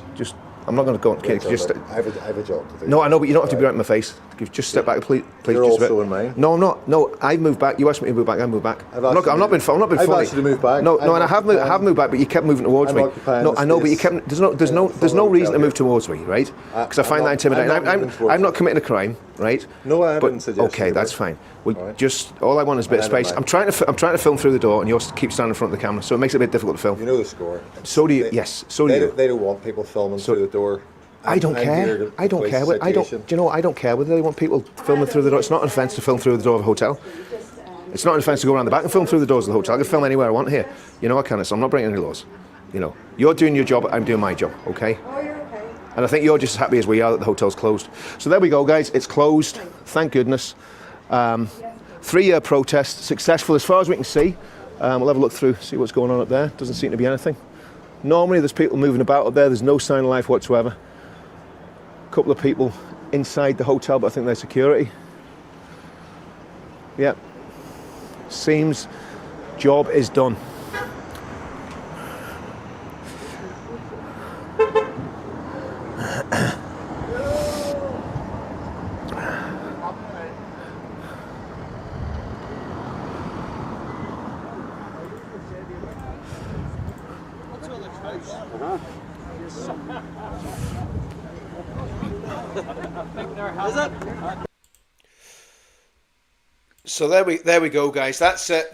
I'm not going to go on. I have a job to do. No, I know, but you don't have to be right in my face. Just step back, please. You're just also in mine. No, I'm not. No, I've moved back. You asked me to move back. I moved back. I've not been funny. I've asked you to move back. No, and I have moved back, but you kept moving towards me. No, I know, but you kept. There's no reason to move towards me, right? Because I find that intimidating. I'm not committing a crime, right? No, I haven't suggested. Okay, that's fine. Well, just all I want is a bit of space. I'm trying to film through the door, and you keep standing in front of the camera, so it makes it a bit difficult to film. You know the score. So do you? Yes. So do you. They don't want people filming through the door. I don't care. I don't care. Do you know what? I don't care whether they want people filming through the door. It's not an offence to film through the door of a hotel. It's not an offence to go around the back and film through the doors of the hotel. I can film anywhere I want here. You know, I can. So I'm not breaking any laws. You know, you're doing your job. I'm doing my job. Okay. And I think you're just as happy as we are that the hotel's closed. So there we go, guys. It's closed. Thank goodness. 3-year protest, successful as far as we can see. We'll have a look through, see what's going on up there. Doesn't seem to be anything. Normally there's people moving about up there. There's no sign of life whatsoever. A couple of people inside the hotel, but I think they're security. Yep. Seems job is done. So there we go, guys. That's a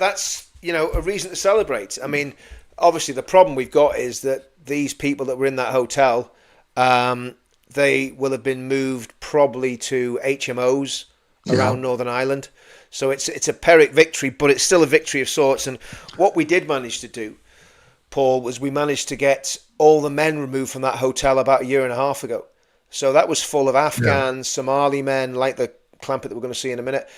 reason to celebrate. I mean, obviously the problem we've got is that these people that were in that hotel, they will have been moved probably to HMOs around Northern Ireland. So it's a Pyrrhic victory, but it's still a victory of sorts. And what we did manage to do, Paul, was we managed to get all the men removed from that hotel about a year and a half ago. So that was full of Afghans, Somali men, like the Clampett that we're going to see in a minute,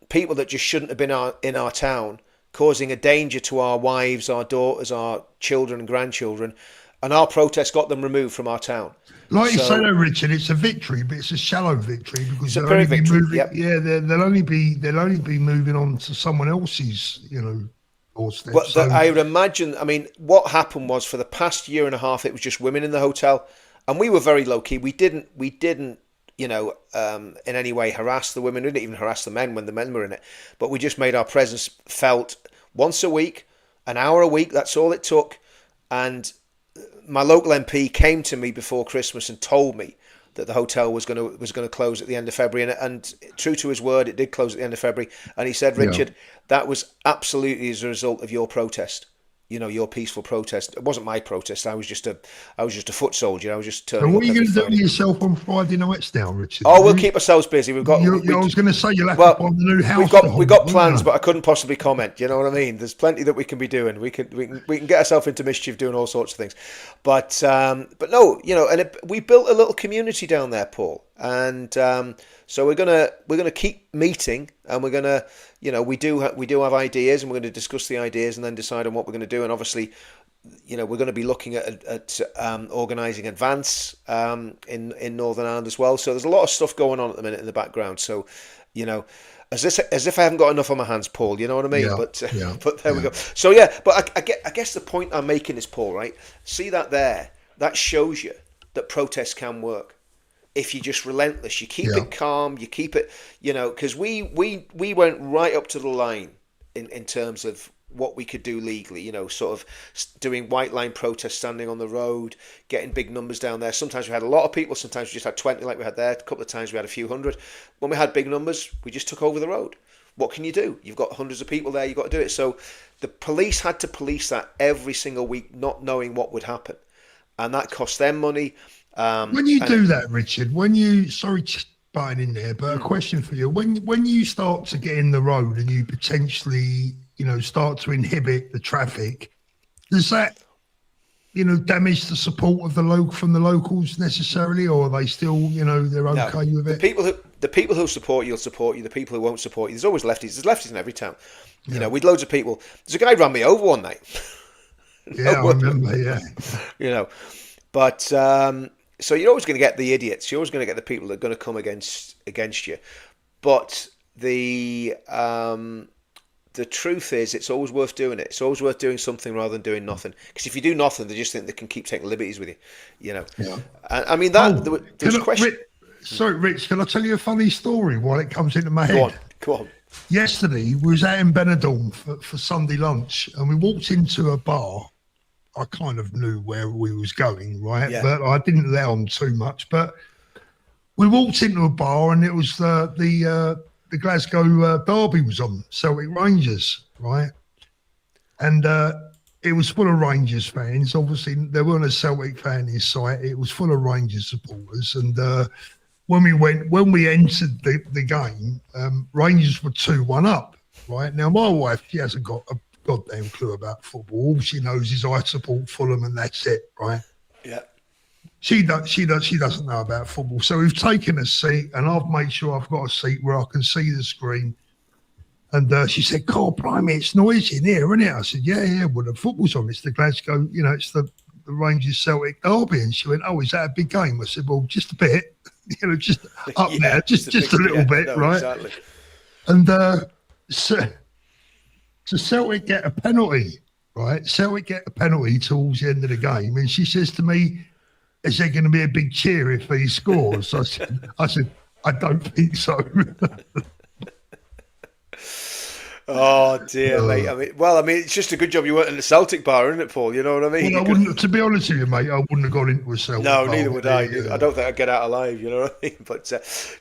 people that just shouldn't have been in our town, causing a danger to our wives, our daughters, our children and grandchildren. And our protest got them removed from our town. Like you say, though, Richard, it's a victory, but it's a shallow victory because they'll only be moving. Yep. Yeah, they'll only be moving on to someone else's, doorstep. But I would imagine. I mean, what happened was for the past year and a half, it was just women in the hotel, and we were very low key. We didn't, in any way harass the women. We didn't even harass the men when the men were in it. But we just made our presence felt once a week, an hour a week. That's all it took, and my local MP came to me before Christmas and told me that the hotel was going to close at the end of February, and true to his word, it did close at the end of February. And he said, Richard, that was absolutely as a result of your protest. Your peaceful protest. It wasn't my protest. I was just a foot soldier. I was just turning. So what are you going to do with yourself on Friday nights now, Richard? Oh, we'll keep ourselves busy. We've got. I was going to say you'll have to buy the new house. We've got plans, but I couldn't possibly comment. You know what I mean? There's plenty that we can be doing. We can get ourselves into mischief doing all sorts of things, but no, we built a little community down there, Paul, and so we're gonna keep meeting, and we're gonna. We do have ideas, and we're going to discuss the ideas and then decide on what we're going to do. And obviously, we're going to be looking at organising advance in Northern Ireland as well. So there's a lot of stuff going on at the minute in the background. So, as if I haven't got enough on my hands, Paul. You know what I mean? Yeah, but there we go. So but I guess the point I'm making is, Paul, right? See that there? That shows you that protests can work. If you're just relentless, you keep it calm, you keep it, because we went right up to the line in terms of what we could do legally, sort of doing white line protests, standing on the road, getting big numbers down there. Sometimes we had a lot of people, sometimes we just had 20 like we had there. A couple of times we had a few hundred. When we had big numbers, we just took over the road. What can you do? You've got hundreds of people there, you've got to do it. So the police had to police that every single week, not knowing what would happen. And that cost them money. When you do that, Richard, sorry butting in there, but a question for you. When you start to get in the road and you potentially, start to inhibit the traffic, does that, damage the support of from the locals necessarily, or are they still, they're okay with it? The people who support you will support you. The people who won't support you, there's always lefties. There's lefties in every town. We'd loads of people. There's a guy who ran me over one night. I remember, yeah. But so you're always going to get the idiots. You're always going to get the people that are going to come against you. But the truth is, it's always worth doing it. It's always worth doing something rather than doing nothing. Because if you do nothing, they just think they can keep taking liberties with you. Yeah. And, I mean there was a question. Sorry, Rich. Can I tell you a funny story while it comes into my head? Go on. Yesterday, we was out in Benidorm for Sunday lunch, and we walked into a bar. I kind of knew where we was going, right? Yeah. But I didn't let on too much. But we walked into a bar, and it was the Glasgow Derby was on, Celtic Rangers, right? And it was full of Rangers fans. Obviously, there weren't a Celtic fan in sight. It was full of Rangers supporters. And when we entered the game, Rangers were 2-1 up, right? Now, my wife, she hasn't got a goddamn clue about football. All she knows is I support Fulham, and that's it, right? Yeah. She doesn't know about football. So we've taken a seat, and I've made sure I've got a seat where I can see the screen. And she said, "God, blimey, it's noisy in here, isn't it?" I said, "Yeah. Well, the football's on. It's the Glasgow, it's the Rangers Celtic derby." And she went, "Oh, is that a big game?" I said, "Well, just a bit, just up there, just a little bit, right?" Exactly. And so Celtic get a penalty, right? Celtic get a penalty towards the end of the game, and she says to me, "Is there going to be a big cheer if he scores?" I said, "I don't think so." Oh dear, mate. I mean, it's just a good job you weren't in the Celtic bar, isn't it, Paul? You know what I mean? Well, I wouldn't, to be honest with you, mate, I wouldn't have gone into a Celtic bar. No, neither would I. I don't think I'd get out alive, you know what I mean? But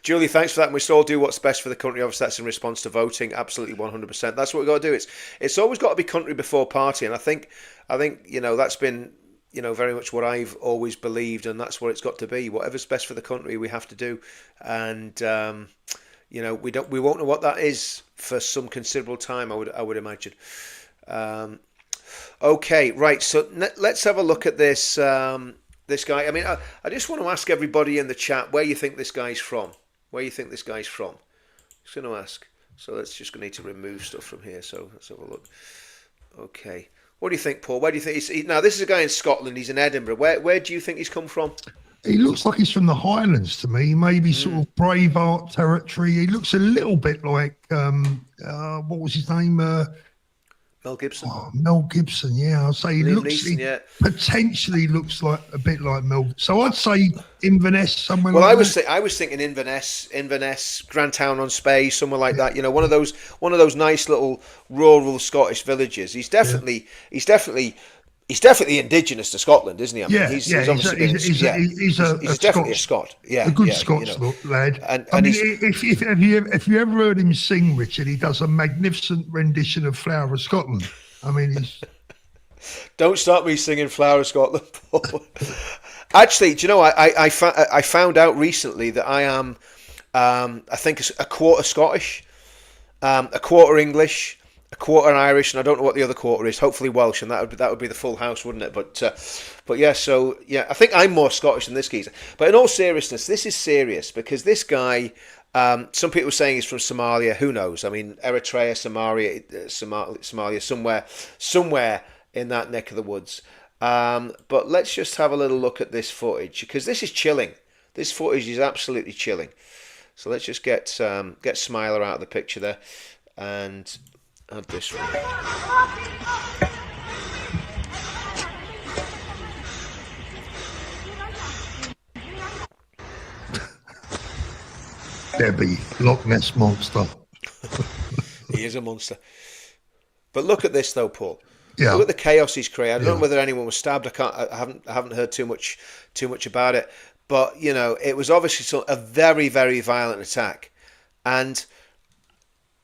Julie, thanks for that. And we still all do what's best for the country. Obviously, that's in response to voting. Absolutely, 100%. That's what we've got to do. It's always got to be country before party, and I think that's been very much what I've always believed, and that's what it's got to be. Whatever's best for the country, we have to do, and we won't know what that is for some considerable time. I would imagine. Okay, right. So let's have a look at this this guy. I mean, I just want to ask everybody in the chat where you think this guy's from. Just going to ask. So let's just need to remove stuff from here. So let's have a look. Okay. What do you think, Paul? Where do you think now? This is a guy in Scotland. He's in Edinburgh. Where do you think he's come from? He looks like he's from the Highlands to me. Maybe sort of Braveheart territory. He looks a little bit like what was his name? Mel Gibson. Oh, Mel Gibson. Yeah, I'll say he potentially looks like a bit like Mel. So I'd say Inverness, somewhere. Well, like I was thinking Inverness, Grantown-on-Spey, somewhere like that. One of those nice little rural Scottish villages. He's definitely indigenous to Scotland, isn't he? I mean, he's definitely a Scot. Yeah, a good Scots lad. And if you ever heard him sing, Richard, he does a magnificent rendition of "Flower of Scotland." I mean, he's... Don't start me singing "Flower of Scotland," Paul. Actually, do you know? I found out recently that I am, I think, a quarter Scottish, a quarter English, a quarter Irish, and I don't know what the other quarter is. Hopefully Welsh, and that would be the full house, wouldn't it? But yeah. So yeah, I think I'm more Scottish than this geezer. But in all seriousness, this is serious because this guy. Some people are saying he's from Somalia. Who knows? I mean, Eritrea, Somalia, somewhere in that neck of the woods. But let's just have a little look at this footage because this is chilling. This footage is absolutely chilling. So let's just get Smiler out of the picture there, and add this one. Debbie, Loch Ness monster. He is a monster. But look at this though, Paul. Yeah. Look at the chaos he's created. I don't know whether anyone was stabbed. I haven't heard too much about it. But it was obviously a very, very violent attack. And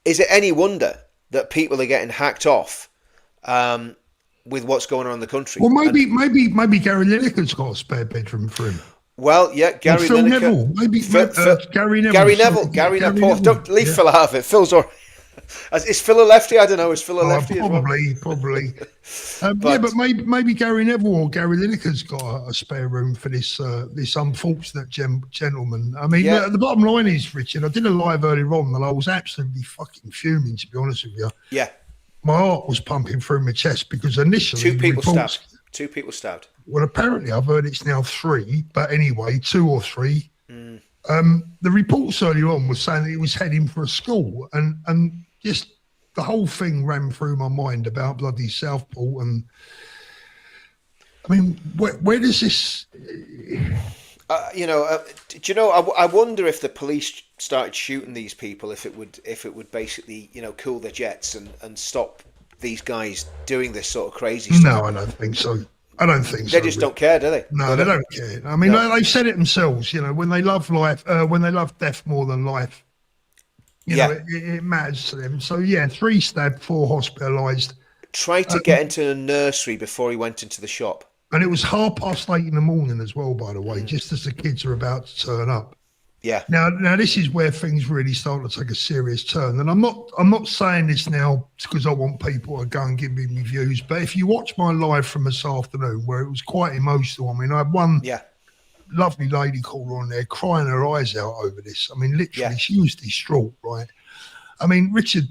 is it any wonder that people are getting hacked off with what's going on in the country? Well, maybe Gary Lineker's got a spare bedroom for him. Well, yeah, Gary Lineker. Neville. Maybe Gary Neville. Gary Neville. Paul, don't leave Phil out of it. Phil's all right. Is Phil a lefty? I don't know. Is Phil a lefty? Probably. But maybe Gary Neville or Gary Lineker's got a spare room for this unfortunate gentleman. I mean, the bottom line is, Richard, I did a live earlier on and I was absolutely fucking fuming, to be honest with you. Yeah. My heart was pumping through my chest because initially Two people stabbed. Well, apparently I've heard it's now 3, but anyway, 2 or 3. The reports earlier on was saying that he was heading for a school, and just the whole thing ran through my mind about bloody Southport. And I mean, where does this? I wonder if the police started shooting these people, if it would basically cool their jets and stop these guys doing this sort of crazy stuff. No, I don't think so. They just don't care, do they? No, they don't care. I mean, they've said it themselves. When they love life, when they love death more than life, it matters to them. So 3 stabbed, 4 hospitalised. Tried to get into a nursery before he went into the shop, and it was 8:30 in the morning as well. By the way, just as the kids are about to turn up. Yeah. Now this is where things really start to take a serious turn, and I'm not saying this now because I want people to go and give me reviews. But if you watch my live from this afternoon, where it was quite emotional, I mean, I had one lovely lady caller on there crying her eyes out over this. I mean, literally, she was distraught, right? I mean, Richard,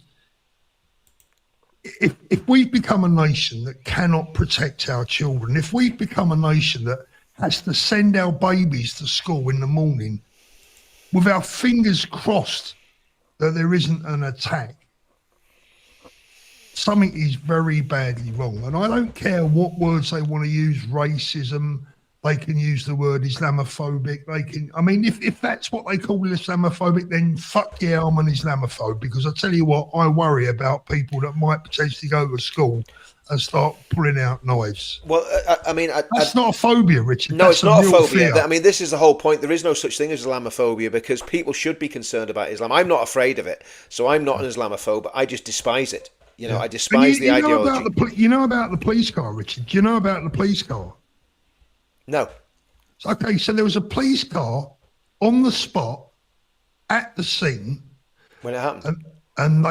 if we've become a nation that cannot protect our children, if we've become a nation that has to send our babies to school in the morning with our fingers crossed that there isn't an attack, something is very badly wrong. And I don't care what words they want to use, racism, they can use the word Islamophobic, they can, I mean, if that's what they call Islamophobic, then fuck yeah, I'm an Islamophobe, because I tell you what, I worry about people that might potentially go to school and start pulling out knives. Well, I mean... That's not a phobia, Richard. No, That's it's not a phobia. fear. I mean, this is the whole point. There is no such thing as Islamophobia, because people should be concerned about Islam. I'm not afraid of it, so I'm not an Islamophobe. I just despise it. You know, I despise the ideology. You know about the police car, Richard? Do you know about the police car? No. Okay, so there was a police car on the spot at the scene. When it happened? And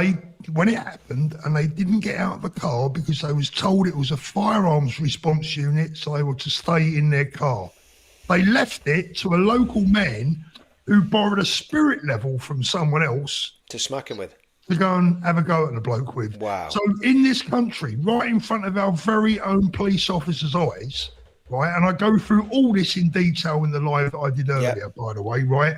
when it happened, and they didn't get out of the car because they was told it was a firearms response unit, so they were to stay in their car. They left it to a local man who borrowed a spirit level from someone else. To smack him with. To go and have a go at the bloke with. Wow. So in this country, right in front of our very own police officers' eyes, right, and I go through all this in detail in the live that I did earlier, by the way, right?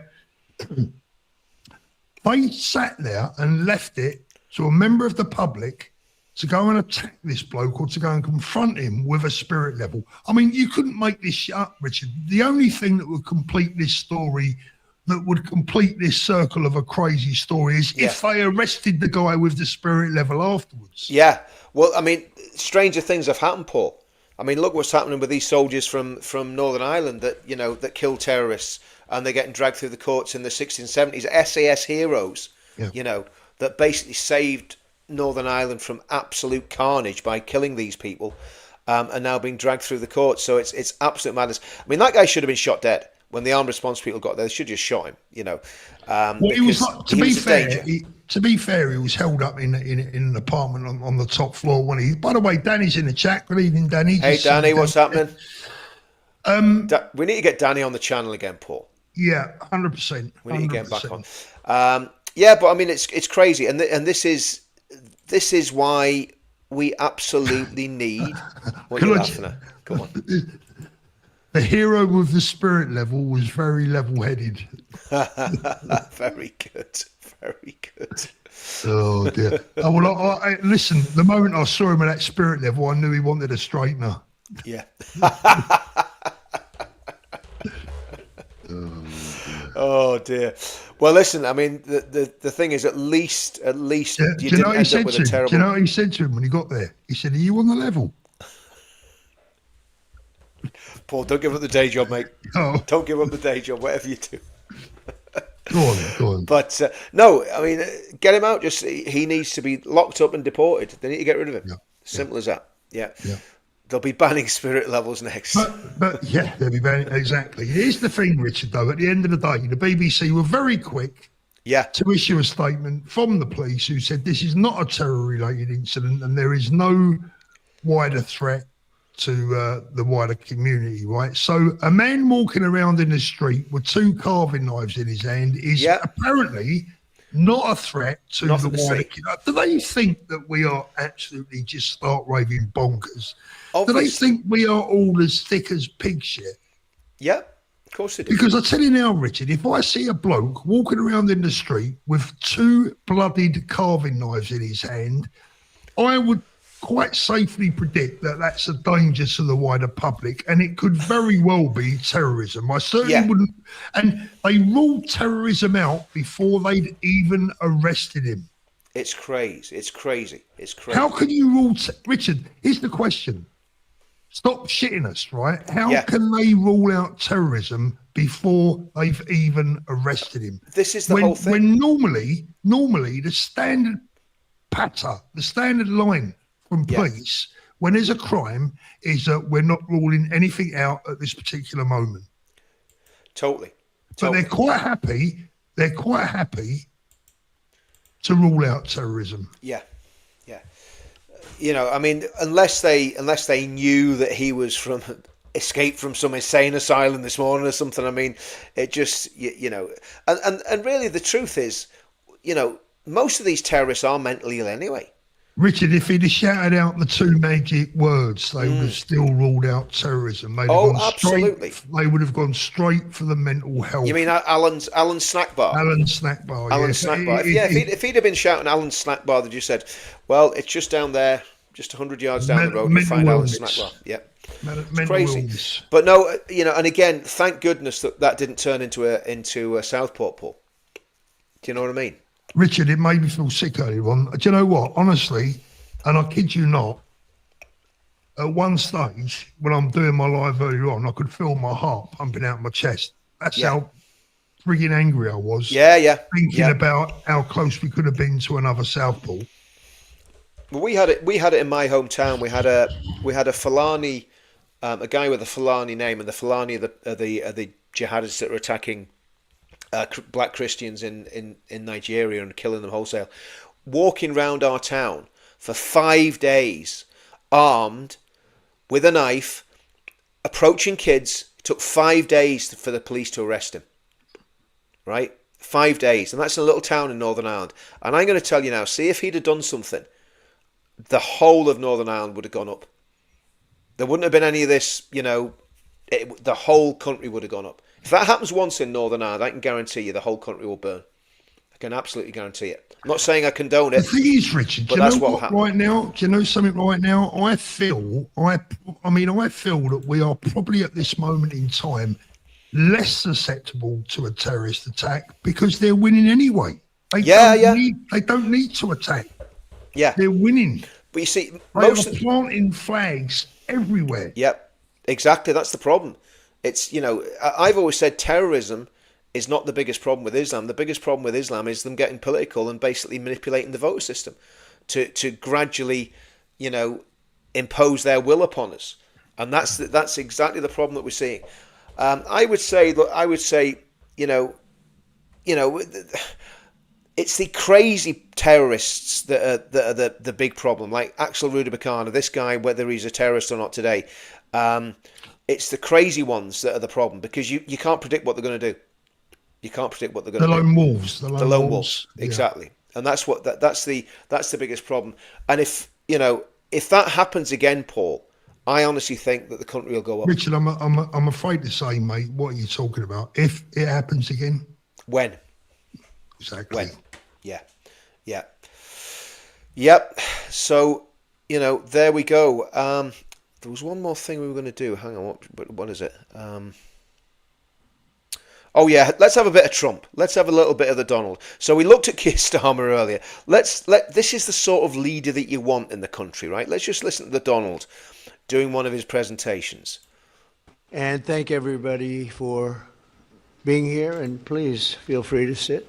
They sat there and left it to a member of the public to go and attack this bloke or to go and confront him with a spirit level. I mean, you couldn't make this shit up, Richard. The only thing that would complete this story, that would complete this circle of a crazy story, is if they arrested the guy with the spirit level afterwards. Yeah. Well, I mean, stranger things have happened, Paul. I mean, look what's happening with these soldiers from Northern Ireland that, you know, that kill terrorists, and they're getting dragged through the courts in the 60s and 70s. SAS heroes, you know, that basically saved Northern Ireland from absolute carnage by killing these people, and now being dragged through the courts. So it's absolute madness. I mean, that guy should have been shot dead. When the armed response people got there, they should have just shot him, you know. Well, he was like, to be fair, he was held up in an apartment on the top floor. When he, by the way, Danny's in the chat. Good evening, Danny. Hey, Danny, what's happening? We need to get Danny on the channel again, Paul. Yeah, 100%. We need to get him back on. Yeah, but I mean, it's crazy, and this is why we absolutely need. What are you laughing at? Come on. The hero with the spirit level was very level-headed. Very good. Very good. Oh, dear. Oh, well, I listen, the moment I saw him at that spirit level, I knew he wanted a straightener. Yeah. Oh, dear. Well, listen, I mean, the thing is, at least you didn't end up with a terrible... Do you know what he said to him when he got there? He said, "Are you on the level?" Paul, don't give up the day job, mate. Oh. Don't give up the day job, whatever you do. Go on. But no, I mean, get him out. Just he needs to be locked up and deported. They need to get rid of him. Simple as that. Yeah. They'll be banning spirit levels next. But yeah, they'll be banning, exactly. Here's the thing, Richard, though. At the end of the day, the BBC were very quick to issue a statement from the police who said this is not a terror-related incident and there is no wider threat to the wider community, right? So a man walking around in the street with two carving knives in his hand is apparently not a threat to the wider community. Do they think that we are absolutely just start raving bonkers? Obviously. Do they think we are all as thick as pig shit? Yeah, of course they do. Because I tell you now, Richard, if I see a bloke walking around in the street with two bloodied carving knives in his hand, I would quite safely predict that that's a danger to the wider public, and it could very well be terrorism. I certainly wouldn't. And they ruled terrorism out before they'd even arrested him. It's crazy. It's crazy. How can you rule... Richard, here's the question. Stop shitting us, right? How can they rule out terrorism before they've even arrested him? This is the whole thing. When normally the standard patter, the standard line from police when there's a crime is that we're not ruling anything out at this particular moment. Totally. But they're quite happy to rule out terrorism. Yeah. You know, I mean, unless they knew that he was escaped from some insane asylum this morning or something. I mean, it just, you know, and really the truth is, you know, most of these terrorists are mentally ill anyway. Richard, if he'd have shouted out the two magic words, they would have still ruled out terrorism. Absolutely. They would have gone straight for the mental health. You mean Alan's snack bar? Alan's snack bar. Alan's snack bar. If he'd have been shouting Alan's snack bar, that you said, well, it's just down there, just 100 yards down the road, you find Alan's snack bar. Yeah. It's crazy. Illness. But no, and again, thank goodness that didn't turn into a Southport, Paul. Do you know what I mean? Richard, it made me feel sick earlier on. Do you know what? Honestly, and I kid you not, at one stage when I'm doing my live earlier on, I could feel my heart pumping out my chest. That's how frigging angry I was. Thinking about how close we could have been to another Southport. Well, we had it in my hometown. We had a Fulani, a guy with a Fulani name, and the Fulani are the jihadists that are attacking black Christians in Nigeria and killing them wholesale, walking round our town for 5 days, armed with a knife, approaching kids. It took 5 days for the police to arrest him. Right? 5 days. And that's in a little town in Northern Ireland. And I'm going to tell you now, see if he'd have done something, the whole of Northern Ireland would have gone up. There wouldn't have been any of this, the whole country would have gone up. If that happens once in Northern Ireland, I can guarantee you the whole country will burn. I can absolutely guarantee it. I'm not saying I condone it. The thing is, Richard, but that's what will happen. Right now, do you know something right now? I feel that we are probably at this moment in time less susceptible to a terrorist attack because they're winning anyway. They don't need to attack. Yeah. They're winning. But you see, they are planting flags everywhere. Yep, exactly. That's the problem. It's, I've always said terrorism is not the biggest problem with Islam. The biggest problem with Islam is them getting political and basically manipulating the voter system to gradually, impose their will upon us. And that's exactly the problem that we're seeing. I would say, it's the crazy terrorists that are the big problem, like Axel Rudabakana, this guy, whether he's a terrorist or not today. It's the crazy ones that are the problem because you can't predict what they're going to do. You can't predict what they're going to do. The lone wolves. Exactly. And that's what that's the biggest problem. And if that happens again, Paul, I honestly think that the country will go up. Richard, I'm afraid to say, mate, what are you talking about? If it happens again? When? Exactly. When? Yeah. Yep. So, there we go. There was one more thing we were going to do. Hang on, what is it? Oh yeah, let's have a bit of Trump. Let's have a little bit of the Donald. So we looked at Keir Starmer earlier. This is the sort of leader that you want in the country, right? Let's just listen to the Donald doing one of his presentations. And thank everybody for being here, and please feel free to sit.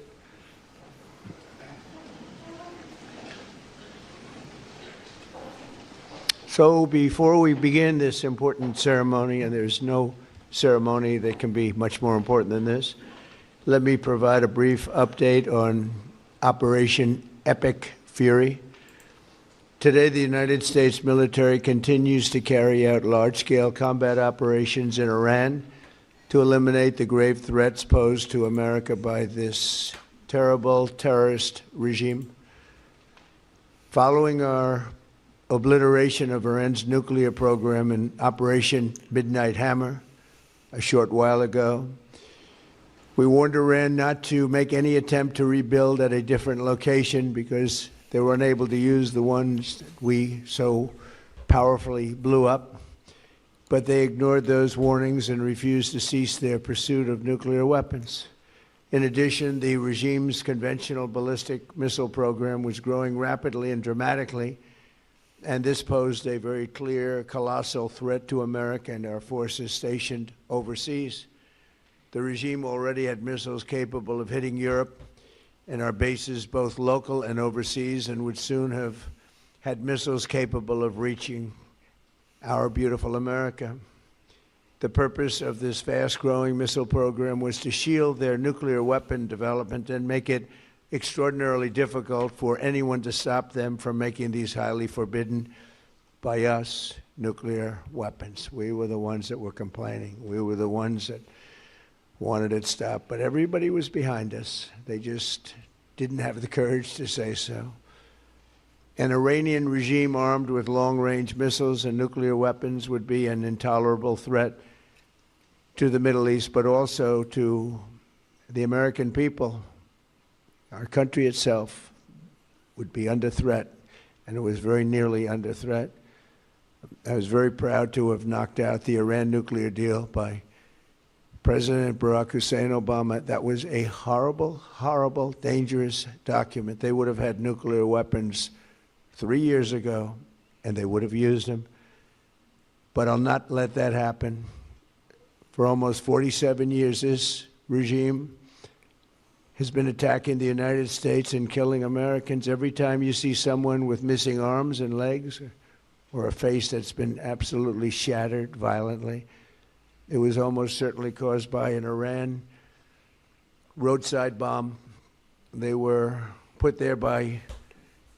So before we begin this important ceremony, and there's no ceremony that can be much more important than this, let me provide a brief update on Operation Epic Fury. Today, the United States military continues to carry out large-scale combat operations in Iran to eliminate the grave threats posed to America by this terrible terrorist regime. Following our obliteration of Iran's nuclear program in Operation Midnight Hammer a short while ago, we warned Iran not to make any attempt to rebuild at a different location because they were unable to use the ones that we so powerfully blew up. But they ignored those warnings and refused to cease their pursuit of nuclear weapons. In addition, the regime's conventional ballistic missile program was growing rapidly and dramatically, and this posed a very clear, colossal threat to America and our forces stationed overseas. The regime already had missiles capable of hitting Europe and our bases, both local and overseas, and would soon have had missiles capable of reaching our beautiful America. The purpose of this fast-growing missile program was to shield their nuclear weapon development and make it extraordinarily difficult for anyone to stop them from making these highly forbidden by us nuclear weapons. We were the ones that were complaining. We were the ones that wanted it stopped. But everybody was behind us. They just didn't have the courage to say so. An Iranian regime armed with long-range missiles and nuclear weapons would be an intolerable threat to the Middle East, but also to the American people. Our country itself would be under threat, and it was very nearly under threat. I was very proud to have knocked out the Iran nuclear deal by President Barack Hussein Obama. That was a horrible, horrible, dangerous document. They would have had nuclear weapons 3 years ago, and they would have used them. But I'll not let that happen. For almost 47 years, this regime has been attacking the United States and killing Americans. Every time you see someone with missing arms and legs or a face that's been absolutely shattered violently, it was almost certainly caused by an Iran roadside bomb. They were put there by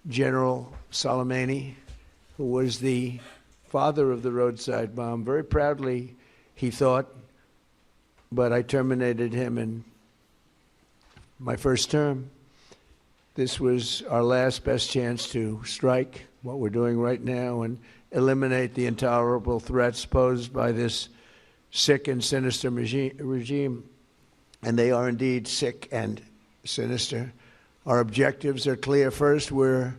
General Soleimani, who was the father of the roadside bomb. Very proudly, he thought, but I terminated him in my first term. This was our last best chance to strike what we're doing right now and eliminate the intolerable threats posed by this sick and sinister regime. And they are indeed sick and sinister. Our objectives are clear. First, we're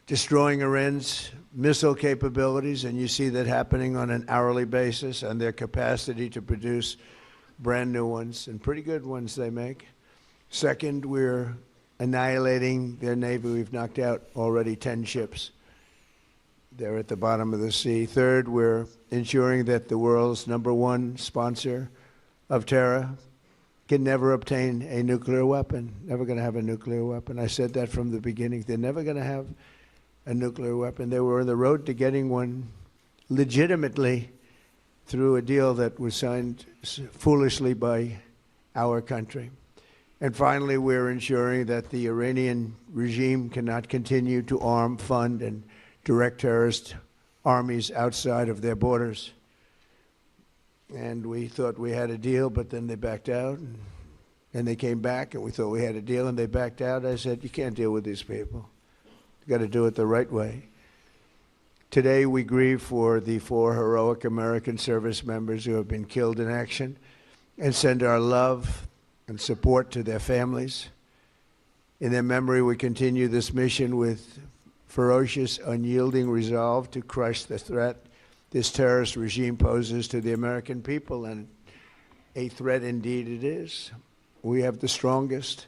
destroying Iran's missile capabilities, and you see that happening on an hourly basis, and their capacity to produce brand new ones, and pretty good ones they make. Second, we're annihilating their navy. We've knocked out already 10 ships. They're at the bottom of the sea. Third, we're ensuring that the world's #1 sponsor of terror can never obtain a nuclear weapon, never going to have a nuclear weapon. I said that from the beginning. They're never going to have a nuclear weapon. They were on the road to getting one legitimately through a deal that was signed foolishly by our country. And finally, we're ensuring that the Iranian regime cannot continue to arm, fund, and direct terrorist armies outside of their borders. And we thought we had a deal, but then they backed out. And they came back, and we thought we had a deal, and they backed out. I said, you can't deal with these people. You've got to do it the right way. Today, we grieve for the 4 heroic American service members who have been killed in action and send our love and support to their families. In their memory, we continue this mission with ferocious, unyielding resolve to crush the threat this terrorist regime poses to the American people, and a threat indeed it is. We have the strongest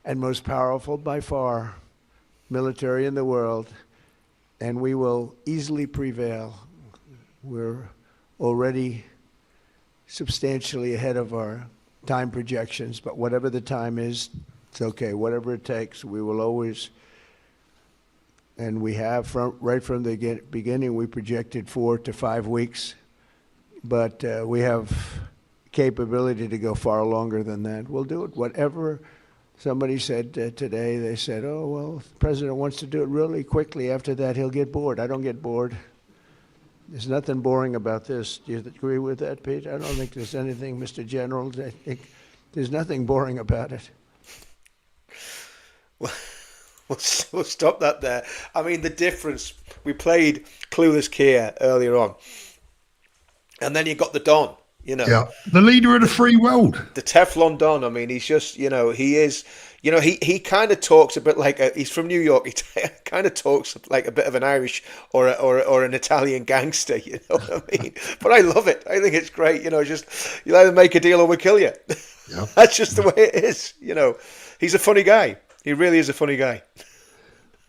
and most powerful by far military in the world, and we will easily prevail. We're already substantially ahead of our time projections, but whatever the time is, it's okay. Whatever it takes, we will always, and we have right from the beginning, we projected 4 to 5 weeks, but we have capability to go far longer than that. We'll do it. Whatever somebody said today, they said, oh, well, if the president wants to do it really quickly. After that, he'll get bored. I don't get bored. There's nothing boring about this. Do you agree with that, Pete? I don't think there's anything, Mr. General. I think there's nothing boring about it. Well, we'll stop that there. I mean, the difference, we played Clueless Keir earlier on, and then you got the Don, you know. Yeah, the leader of the free world. The Teflon Don. I mean, he's just, you know, he is, you know, he kind of talks a bit like, he's from New York. He kind of talks like a bit of an Irish or an Italian gangster, you know what I mean? But I love it. I think it's great, you know, just, you'll either make a deal or we'll kill you. Yeah. That's just the way it is, you know. He's a funny guy. He really is a funny guy.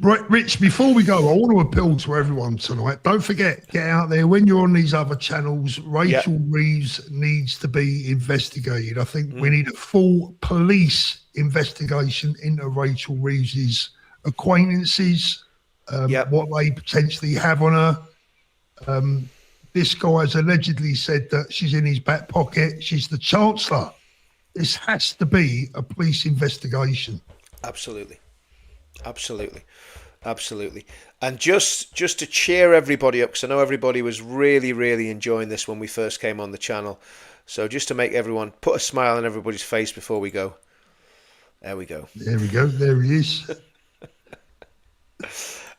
Right, Rich, before we go, I want to appeal to everyone tonight. Don't forget, get out there. When you're on these other channels, Rachel Reeves needs to be investigated. I think we need a full police investigation into Rachel Reeves's acquaintances, what they potentially have on her. This guy has allegedly said that she's in his back pocket. She's the Chancellor. This has to be a police investigation. Absolutely. And just to cheer everybody up, because I know everybody was really, really enjoying this when we first came on the channel. So just to make everyone put a smile on everybody's face before we go. There we go. There we go. There he is.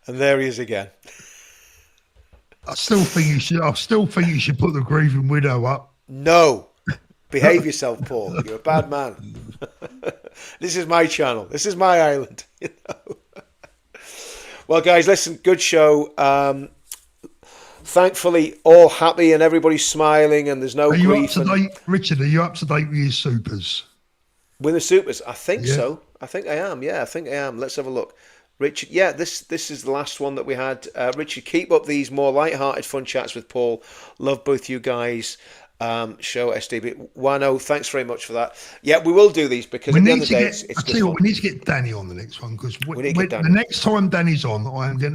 And there he is again. I still think you should. I still think you should put the grieving widow up. No. Behave yourself, Paul. You're a bad man. This is my channel. This is my island. You know? Well, guys, listen, good show. Thankfully, all happy and everybody's smiling and there's no grief. Are you up to date, Richard? Are you up to date with your supers? With the supers? I think so. I think I am. Yeah, I think I am. Let's have a look. Richard, yeah, this is the last one that we had. Richard, keep up these more light-hearted fun chats with Paul. Love both you guys. Show SDB. Wano, thanks very much for that. Yeah, we will do these because at the end of the day, it's I tell you what, we need to get Danny on the next one because the Danny. next time Danny's on,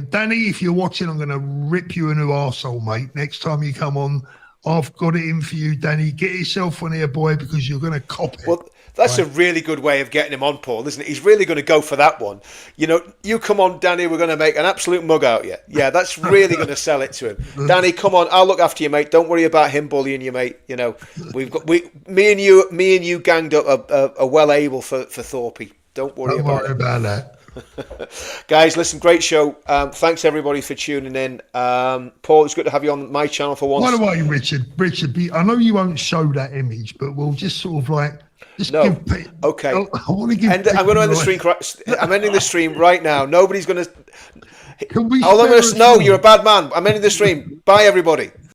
Danny, if you're watching, I'm going to rip you a new arsehole, mate. Next time you come on, I've got it in for you, Danny. Get yourself on here, boy, because you're going to cop it. Well, that's a really good way of getting him on, Paul, isn't it? He's really going to go for that one. You know, you come on, Danny, we're going to make an absolute mug out of you. Yeah, that's really going to sell it to him. Danny, come on, I'll look after you, mate. Don't worry about him bullying you, mate. You know, me and you ganged up are well able for Thorpe. Don't worry about that. Guys, listen, great show. Thanks everybody for tuning in. Paul, it's good to have you on my channel for once. By the way, Richard, I know you won't show that image, but we'll just sort of like. Okay. I want to give. I'm going to end the stream. I'm ending the stream right now. Nobody's going to. Can we? No, you're a bad man. I'm ending the stream. Bye, everybody.